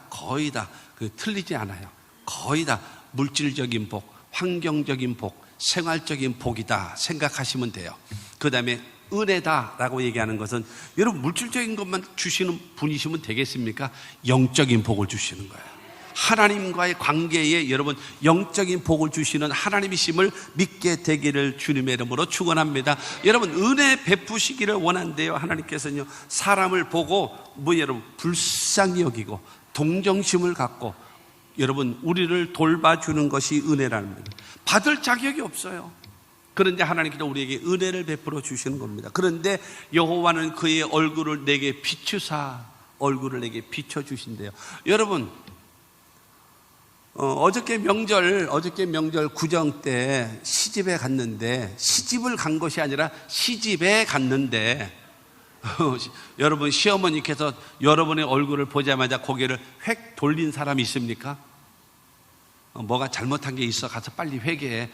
틀리지 않아요. 거의 다 물질적인 복, 환경적인 복, 생활적인 복이다 생각하시면 돼요. 그 다음에 은혜다라고 얘기하는 것은 여러분 물질적인 것만 주시는 분이시면 되겠습니까? 영적인 복을 주시는 거예요. 하나님과의 관계에 여러분 영적인 복을 주시는 하나님이심을 믿게 되기를 주님의 이름으로 축원합니다. 여러분, 은혜 베푸시기를 원한대요. 하나님께서는요 사람을 보고 여러분 불쌍히 여기고 동정심을 갖고 여러분 우리를 돌봐주는 것이 은혜라는 겁니다. 받을 자격이 없어요. 그런데 하나님께서 우리에게 은혜를 베풀어 주시는 겁니다. 그런데 여호와는 그의 얼굴을 내게 비추사 얼굴을 내게 비춰주신대요. 여러분, 어저께 명절 구정 때 시집에 갔는데, 시집을 간 것이 아니라 시집에 갔는데 여러분 시어머니께서 여러분의 얼굴을 보자마자 고개를 획 돌린 사람이 있습니까? 뭐가 잘못한 게 있어 가서 빨리 회개해.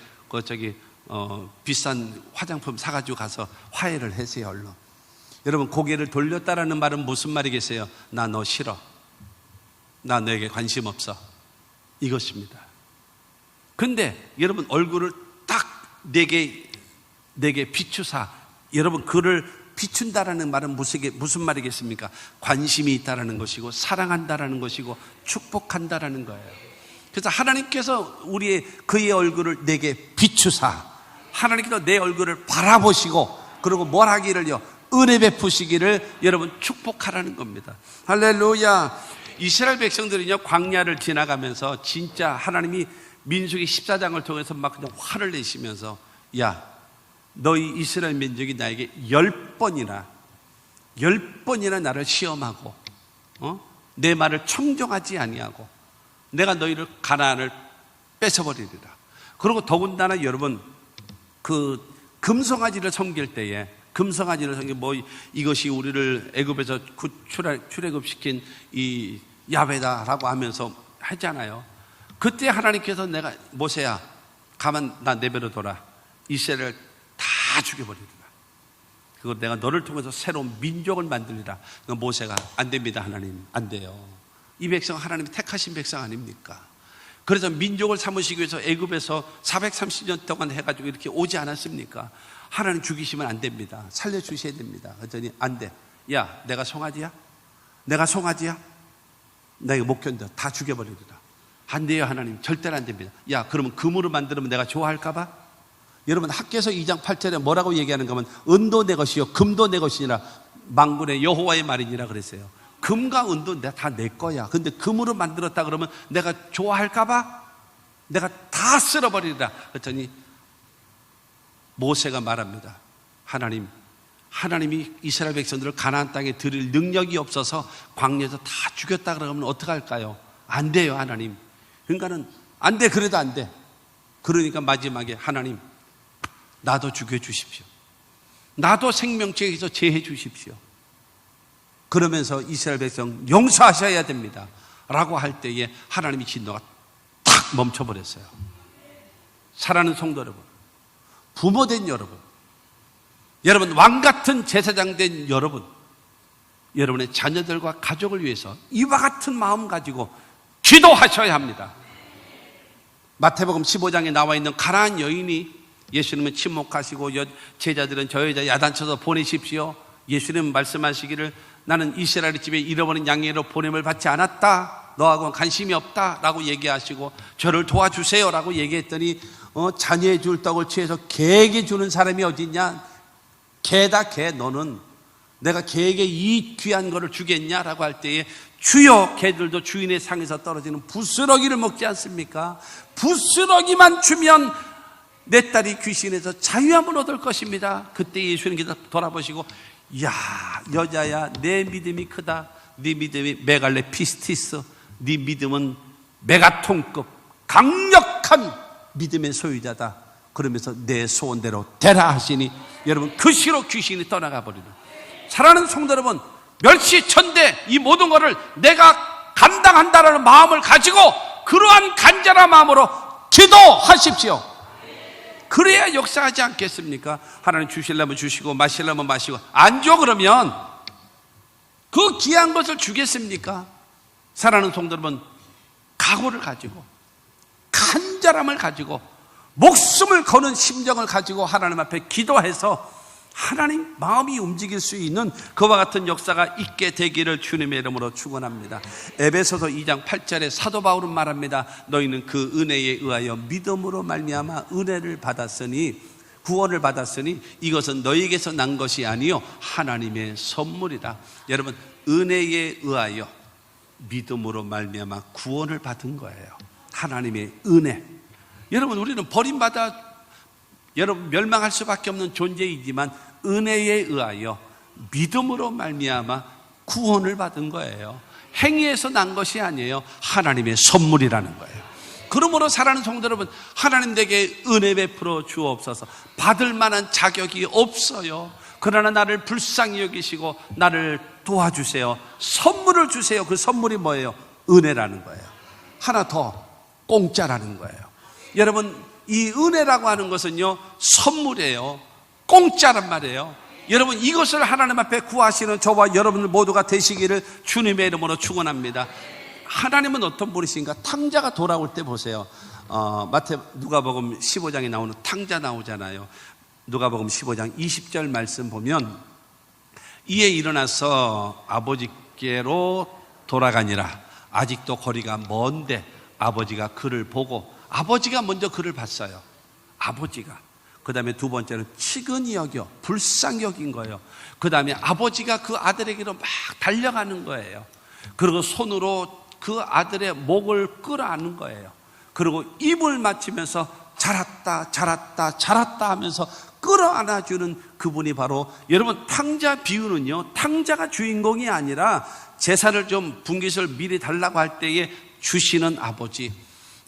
비싼 화장품 사가지고 가서 화해를 하세요. 얼른. 여러분, 고개를 돌렸다라는 말은 무슨 말이겠어요? 나 너 싫어. 나 너에게 관심 없어. 이것입니다. 근데 여러분 얼굴을 딱 내게 비추사 여러분 그를 비춘다라는 말은 무슨 말이겠습니까? 관심이 있다라는 것이고 사랑한다라는 것이고 축복한다라는 거예요. 그래서 하나님께서 그의 얼굴을 내게 비추사 하나님께서 내 얼굴을 바라보시고 그리고 뭘 하기를요? 은혜 베푸시기를 여러분 축복하라는 겁니다. 할렐루야. 이스라엘 백성들은요 광야를 지나가면서 진짜 하나님이 민수기 14장을 통해서 막 그냥 화를 내시면서 야 너희 이스라엘 민족이 나에게 10번이나 나를 시험하고 내 말을 청종하지 아니하고 내가 너희를 가나안을 뺏어버리리라. 그리고 더군다나 여러분 그 금송아지를 섬길 때에 이것이 우리를 애굽에서 출애굽시킨 이 야훼다라고 하면서 했잖아요. 그때 하나님께서 내가 모세야 가만 나 내버려둬라. 이스라엘을 다 죽여버리리라. 그거 내가 너를 통해서 새로운 민족을 만들리라. 모세가 안 됩니다. 하나님 안 돼요. 이 백성 하나님이 택하신 백성 아닙니까? 그래서 민족을 삼으시기 위해서 애굽에서 430년 동안 해가지고 이렇게 오지 않았습니까? 하나님 죽이시면 안 됩니다. 살려주셔야 됩니다. 그랬더니 안 돼. 야 내가 송아지야? 나 이거 못 견뎌. 다 죽여버리리라. 안 돼요. 하나님 절대로 안 됩니다. 야 그러면 금으로 만들면 내가 좋아할까 봐? 여러분 학개서 2장 8절에 뭐라고 얘기하는가 하면 은도 내 것이요 금도 내 것이니라 만군의 여호와의 말이니라 그랬어요. 금과 은도 다 내 거야. 근데 금으로 만들었다 그러면 내가 좋아할까 봐? 내가 다 쓸어버리리라. 그랬더니 모세가 말합니다. 하나님이 이스라엘 백성들을 가나안 땅에 들일 능력이 없어서 광야에서 다 죽였다 그러면 어떡할까요? 안 돼요, 하나님. 그러니까는 안 돼, 그래도 안 돼. 그러니까 마지막에 하나님, 나도 죽여주십시오. 나도 생명책에서 제해 주십시오. 그러면서 이스라엘 백성 용서하셔야 됩니다 라고 할 때에 하나님의 진노가 탁 멈춰버렸어요. 사랑하는 성도 여러분, 부모된 여러분, 여러분 왕같은 제사장 된 여러분, 여러분의 자녀들과 가족을 위해서 이와 같은 마음 가지고 기도하셔야 합니다. 마태복음 15장에 나와 있는 가나안 여인이 예수님은 침묵하시고 제자들은 저 여자 야단쳐서 보내십시오. 예수님은 말씀하시기를 나는 이스라엘 집에 잃어버린 양으로 보냄을 받지 않았다. 너하고는 관심이 없다 라고 얘기하시고 저를 도와주세요 라고 얘기했더니 자녀의 줄 떡을 취해서 개에게 주는 사람이 어딨냐? 개다 개. 너는 내가 개에게 이 귀한 거를 주겠냐라고 할 때에 주여, 개들도 주인의 상에서 떨어지는 부스러기를 먹지 않습니까? 부스러기만 주면 내 딸이 귀신에서 자유함을 얻을 것입니다. 그때 예수님께서 돌아보시고 야, 여자야, 내 믿음이 크다. 네 믿음이 메갈레 피스티스, 네 믿음은 메가톤급 강력한 믿음의 소유자다. 그러면서 내 소원대로 되라 하시니 여러분 그 시로 귀신이 떠나가 버리는, 사랑하는 성도 여러분, 멸시천대 이 모든 것을 내가 감당한다라는 마음을 가지고 그러한 간절한 마음으로 기도하십시오. 그래야 역사하지 않겠습니까? 하나님 주시려면 주시고 마시려면 마시고, 안 줘 그러면 그 귀한 것을 주겠습니까? 사랑하는 성도 여러분, 각오를 가지고 간절함을 가지고 목숨을 거는 심정을 가지고 하나님 앞에 기도해서 하나님 마음이 움직일 수 있는 그와 같은 역사가 있게 되기를 주님의 이름으로 축원합니다. 에베소서 2장 8절에 사도 바울은 말합니다. 너희는 그 은혜에 의하여 믿음으로 말미암아 은혜를 받았으니, 구원을 받았으니 이것은 너희에게서 난 것이 아니요 하나님의 선물이다. 여러분, 은혜에 의하여 믿음으로 말미암아 구원을 받은 거예요. 하나님의 은혜. 여러분, 우리는 버림받아 여러분 멸망할 수밖에 없는 존재이지만 은혜에 의하여 믿음으로 말미암아 구원을 받은 거예요. 행위에서 난 것이 아니에요. 하나님의 선물이라는 거예요. 그러므로 사랑하는 성도 여러분, 하나님 내게 은혜 베풀어 주옵소서. 받을 만한 자격이 없어요. 그러나 나를 불쌍히 여기시고 나를 도와주세요. 선물을 주세요. 그 선물이 뭐예요? 은혜라는 거예요. 하나 더, 공짜라는 거예요. 여러분, 이 은혜라고 하는 것은요 선물이에요. 공짜란 말이에요. 여러분, 이것을 하나님 앞에 구하시는 저와 여러분들 모두가 되시기를 주님의 이름으로 축원합니다. 하나님은 어떤 분이신가? 탕자가 돌아올 때 보세요. 누가복음 15장에 나오는 탕자 나오잖아요. 누가복음 15장 20절 말씀 보면 이에 일어나서 아버지께로 돌아가니라. 아직도 거리가 먼데 아버지가 그를 보고, 아버지가 먼저 그를 봤어요. 아버지가. 그 다음에 두 번째는 치근히 여겨, 불쌍히 여긴 거예요. 그 다음에 아버지가 그 아들에게로 막 달려가는 거예요. 그리고 손으로 그 아들의 목을 끌어안는 거예요. 그리고 입을 맞추면서 자랐다 자랐다 자랐다 하면서 끌어안아주는 그분이 바로, 여러분, 탕자 비유는요 탕자가 주인공이 아니라 제사를 좀 분깃을 미리 달라고 할 때에 주시는 아버지,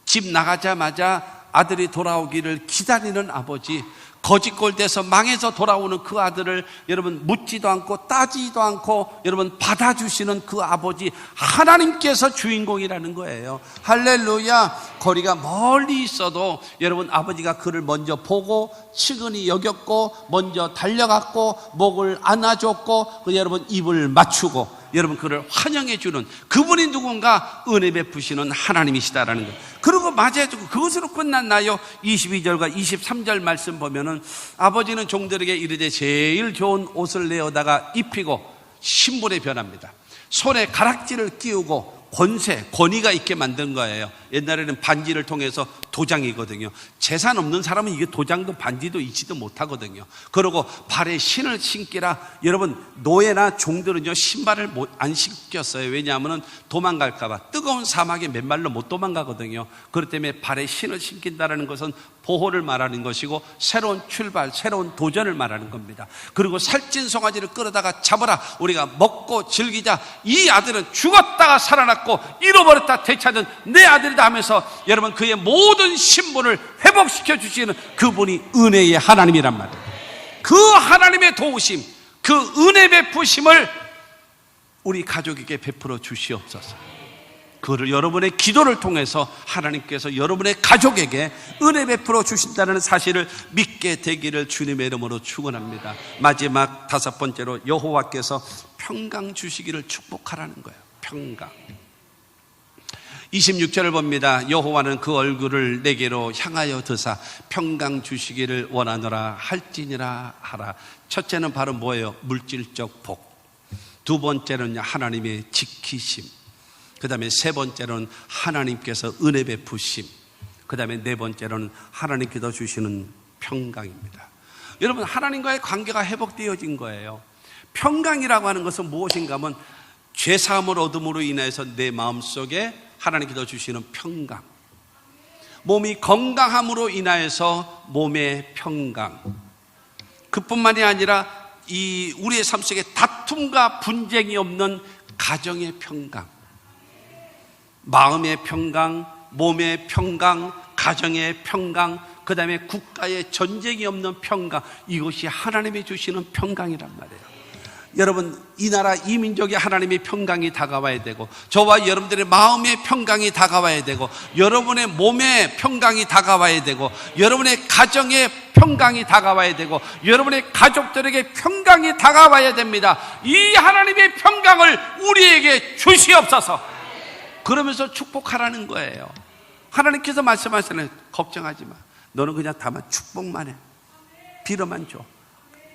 집 나가자마자 아들이 돌아오기를 기다리는 아버지, 거짓골 돼서 망해서 돌아오는 그 아들을 여러분 묻지도 않고 따지지도 않고 여러분 받아주시는 그 아버지, 하나님께서 주인공이라는 거예요. 할렐루야. 거리가 멀리 있어도 여러분 아버지가 그를 먼저 보고 치근히 여겼고 먼저 달려갔고 목을 안아줬고 여러분 입을 맞추고 여러분 그를 환영해 주는 그분이 누군가? 은혜 베푸시는 하나님이시다라는 거예요. 그리고 맞아주고 그것으로 끝났나요? 22절과 23절 말씀 보면은 아버지는 종들에게 이르되 제일 좋은 옷을 내어다가 입히고 신분에 변합니다. 손에 가락지를 끼우고 권위가 있게 만든 거예요. 옛날에는 반지를 통해서 도장이거든요. 재산 없는 사람은 이게 도장도 반지도 잊지도 못하거든요. 그리고 발에 신을 신기라. 여러분, 노예나 종들은요 신발을 안 신겼어요. 왜냐하면 도망갈까봐. 뜨거운 사막에 맨발로 못 도망가거든요. 그렇기 때문에 발에 신을 신긴다는 것은 보호를 말하는 것이고 새로운 출발, 새로운 도전을 말하는 겁니다. 그리고 살찐 송아지를 끌어다가 잡아라, 우리가 먹고 즐기자. 이 아들은 죽었다가 살아났고 잃어버렸다 되찾은 내 아들이다 하면서 여러분 그의 모든 신분을 회복시켜 주시는 그분이 은혜의 하나님이란 말이에요. 그 하나님의 도우심, 그 은혜 베푸심을 우리 가족에게 베풀어 주시옵소서. 그를 여러분의 기도를 통해서 하나님께서 여러분의 가족에게 은혜 베풀어 주신다는 사실을 믿게 되기를 주님의 이름으로 축원합니다. 마지막 5번째로 여호와께서 평강 주시기를 축복하라는 거예요. 평강. 26절을 봅니다. 여호와는 그 얼굴을 내게로 향하여 드사 평강 주시기를 원하노라 할지니라 하라. 첫째는 바로 뭐예요? 물질적 복. 두 번째는 하나님의 지키심. 그 다음에 세 번째로는 하나님께서 은혜 베푸심. 그 다음에 네 번째로는 하나님께서 주시는 평강입니다. 여러분, 하나님과의 관계가 회복되어진 거예요. 평강이라고 하는 것은 무엇인가 하면 죄사함을 얻음으로 인해서 내 마음속에 하나님께서 주시는 평강, 몸이 건강함으로 인하여서 몸의 평강, 그뿐만이 아니라 우리의 삶 속에 다툼과 분쟁이 없는 가정의 평강, 마음의 평강, 몸의 평강, 가정의 평강, 그 다음에 국가의 전쟁이 없는 평강, 이것이 하나님이 주시는 평강이란 말이에요. 여러분, 이 나라 이 민족에 하나님의 평강이 다가와야 되고, 저와 여러분들의 마음의 평강이 다가와야 되고, 여러분의 몸의 평강이 다가와야 되고, 여러분의 가정의 평강이 다가와야 되고, 여러분의 가족들에게 평강이 다가와야 됩니다. 이 하나님의 평강을 우리에게 주시옵소서. 그러면서 축복하라는 거예요. 하나님께서 말씀하시는, 걱정하지 마. 너는 그냥 다만 축복만 해. 빌어만 줘.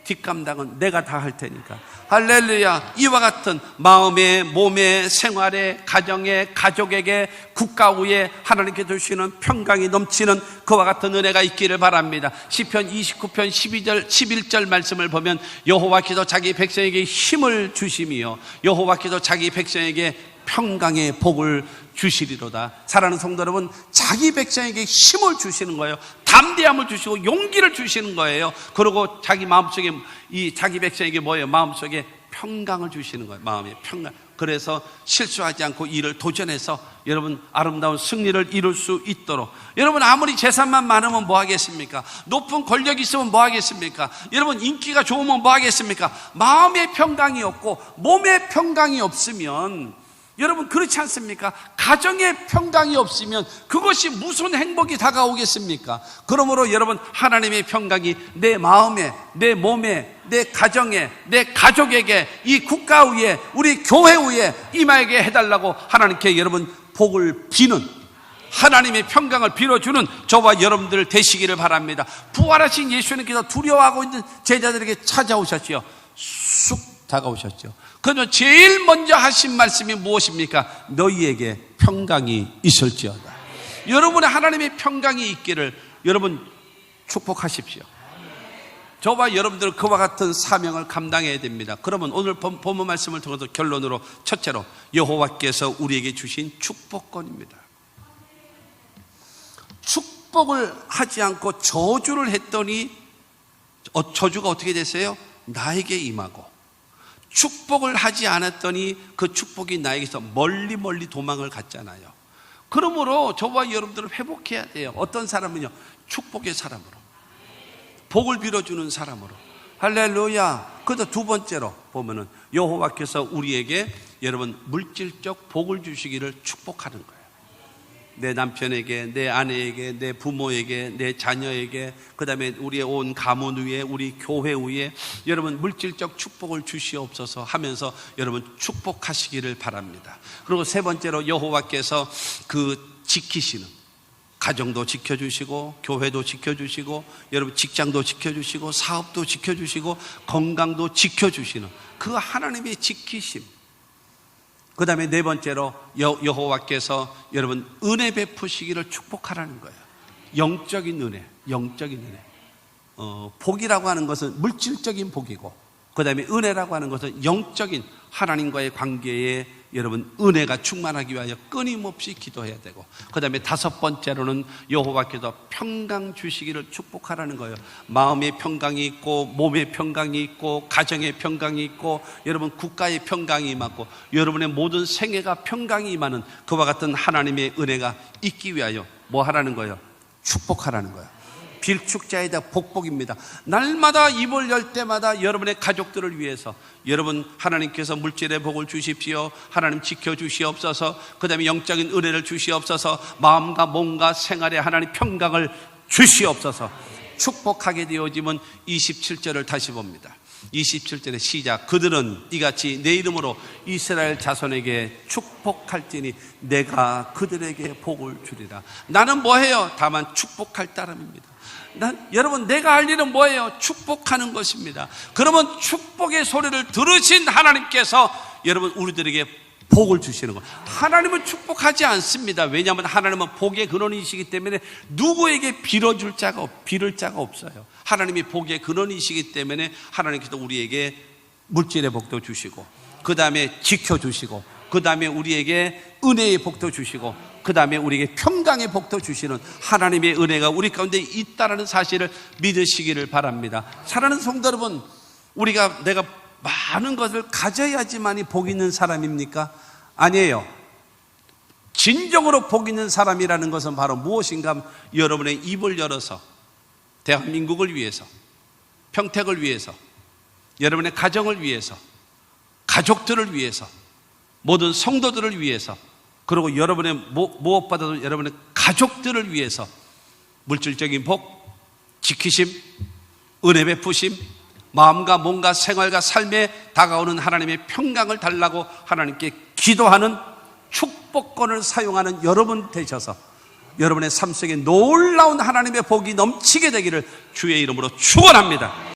뒷감당은 내가 다 할 테니까. 할렐루야. 이와 같은 마음에, 몸에, 생활에, 가정에, 가족에게, 국가 위에 하나님께 주시는 평강이 넘치는 그와 같은 은혜가 있기를 바랍니다. 시편 29편 11절 말씀을 보면 여호와께서 자기 백성에게 힘을 주시며 여호와께서 자기 백성에게 평강의 복을 주시리로다. 사랑하는 성도 여러분, 자기 백성에게 힘을 주시는 거예요. 담대함을 주시고 용기를 주시는 거예요. 그리고 자기 마음속에, 자기 백성에게 뭐예요? 마음속에 평강을 주시는 거예요. 마음의 평강. 그래서 실수하지 않고 일을 도전해서 여러분 아름다운 승리를 이룰 수 있도록. 여러분, 아무리 재산만 많으면 뭐 하겠습니까? 높은 권력이 있으면 뭐 하겠습니까? 여러분, 인기가 좋으면 뭐 하겠습니까? 마음의 평강이 없고 몸의 평강이 없으면, 여러분, 그렇지 않습니까? 가정의 평강이 없으면 그것이 무슨 행복이 다가오겠습니까? 그러므로 여러분, 하나님의 평강이 내 마음에, 내 몸에, 내 가정에, 내 가족에게, 이 국가 위에, 우리 교회 위에 임하게 해달라고 하나님께 여러분 복을 비는, 하나님의 평강을 빌어주는 저와 여러분들 되시기를 바랍니다. 부활하신 예수님께서 두려워하고 있는 제자들에게 찾아오셨지요. 쑥 다가오셨죠. 그러면 제일 먼저 하신 말씀이 무엇입니까? 너희에게 평강이 있을지어다. 여러분의 하나님의 평강이 있기를 여러분 축복하십시오. 저와 여러분들은 그와 같은 사명을 감당해야 됩니다. 그러면 오늘 본문 말씀을 통해서 결론으로, 첫째로 여호와께서 우리에게 주신 축복권입니다. 축복을 하지 않고 저주를 했더니 저주가 어떻게 됐어요? 나에게 임하고, 축복을 하지 않았더니 그 축복이 나에게서 멀리 도망을 갔잖아요. 그러므로 저와 여러분들은 회복해야 돼요. 어떤 사람은요, 축복의 사람으로, 복을 빌어주는 사람으로. 할렐루야. 그래서 두 번째로 보면은 여호와께서 우리에게 여러분 물질적 복을 주시기를 축복하는 거예요. 내 남편에게, 내 아내에게, 내 부모에게, 내 자녀에게, 그 다음에 우리의 온 가문 위에, 우리 교회 위에 여러분 물질적 축복을 주시옵소서 하면서 여러분 축복하시기를 바랍니다. 그리고 세 번째로 여호와께서 그 지키시는, 가정도 지켜주시고 교회도 지켜주시고 여러분 직장도 지켜주시고 사업도 지켜주시고 건강도 지켜주시는 그 하나님의 지키심. 그 다음에 네 번째로 여호와께서 여러분 은혜 베푸시기를 축복하라는 거예요. 영적인 은혜, 영적인 은혜. 복이라고 하는 것은 물질적인 복이고, 그 다음에 은혜라고 하는 것은 영적인 하나님과의 관계에 여러분 은혜가 충만하기 위하여 끊임없이 기도해야 되고, 그 다음에 다섯 번째로는 여호와께서 평강 주시기를 축복하라는 거예요. 마음의 평강이 있고, 몸의 평강이 있고, 가정의 평강이 있고, 여러분 국가의 평강이 임하고, 여러분의 모든 생애가 평강이 임하는 그와 같은 하나님의 은혜가 있기 위하여 뭐 하라는 거예요? 축복하라는 거예요. 빌축자에다 복복입니다. 날마다 입을 열 때마다 여러분의 가족들을 위해서 여러분 하나님께서 물질의 복을 주십시오. 하나님 지켜주시옵소서. 그 다음에 영적인 은혜를 주시옵소서. 마음과 몸과 생활에 하나님 평강을 주시옵소서. 축복하게 되어지면 27절을 다시 봅니다. 27절의 시작. 그들은 이같이 내 이름으로 이스라엘 자손에게 축복할지니 내가 그들에게 복을 주리라. 나는 뭐해요? 다만 축복할 따름입니다. 여러분 내가 할 일은 뭐예요? 축복하는 것입니다. 그러면 축복의 소리를 들으신 하나님께서 여러분 우리들에게 복을 주시는 거예요. 하나님은 축복하지 않습니다. 왜냐하면 하나님은 복의 근원이시기 때문에 누구에게 빌을 자가 없어요. 하나님이 복의 근원이시기 때문에 하나님께서 우리에게 물질의 복도 주시고, 그 다음에 지켜주시고, 그 다음에 우리에게 은혜의 복도 주시고, 그 다음에 우리에게 평강의 복도 주시는 하나님의 은혜가 우리 가운데 있다는 사실을 믿으시기를 바랍니다. 사랑하는 성도 여러분, 내가 많은 것을 가져야지만이 복 있는 사람입니까? 아니에요. 진정으로 복 있는 사람이라는 것은 바로 무엇인가 하면 여러분의 입을 열어서 대한민국을 위해서, 평택을 위해서, 여러분의 가정을 위해서, 가족들을 위해서, 모든 성도들을 위해서, 그리고 여러분의 무엇보다도 여러분의 가족들을 위해서 물질적인 복, 지키심, 은혜 베푸심, 마음과 몸과 생활과 삶에 다가오는 하나님의 평강을 달라고 하나님께 기도하는 축복권을 사용하는 여러분 되셔서 여러분의 삶 속에 놀라운 하나님의 복이 넘치게 되기를 주의 이름으로 축원합니다.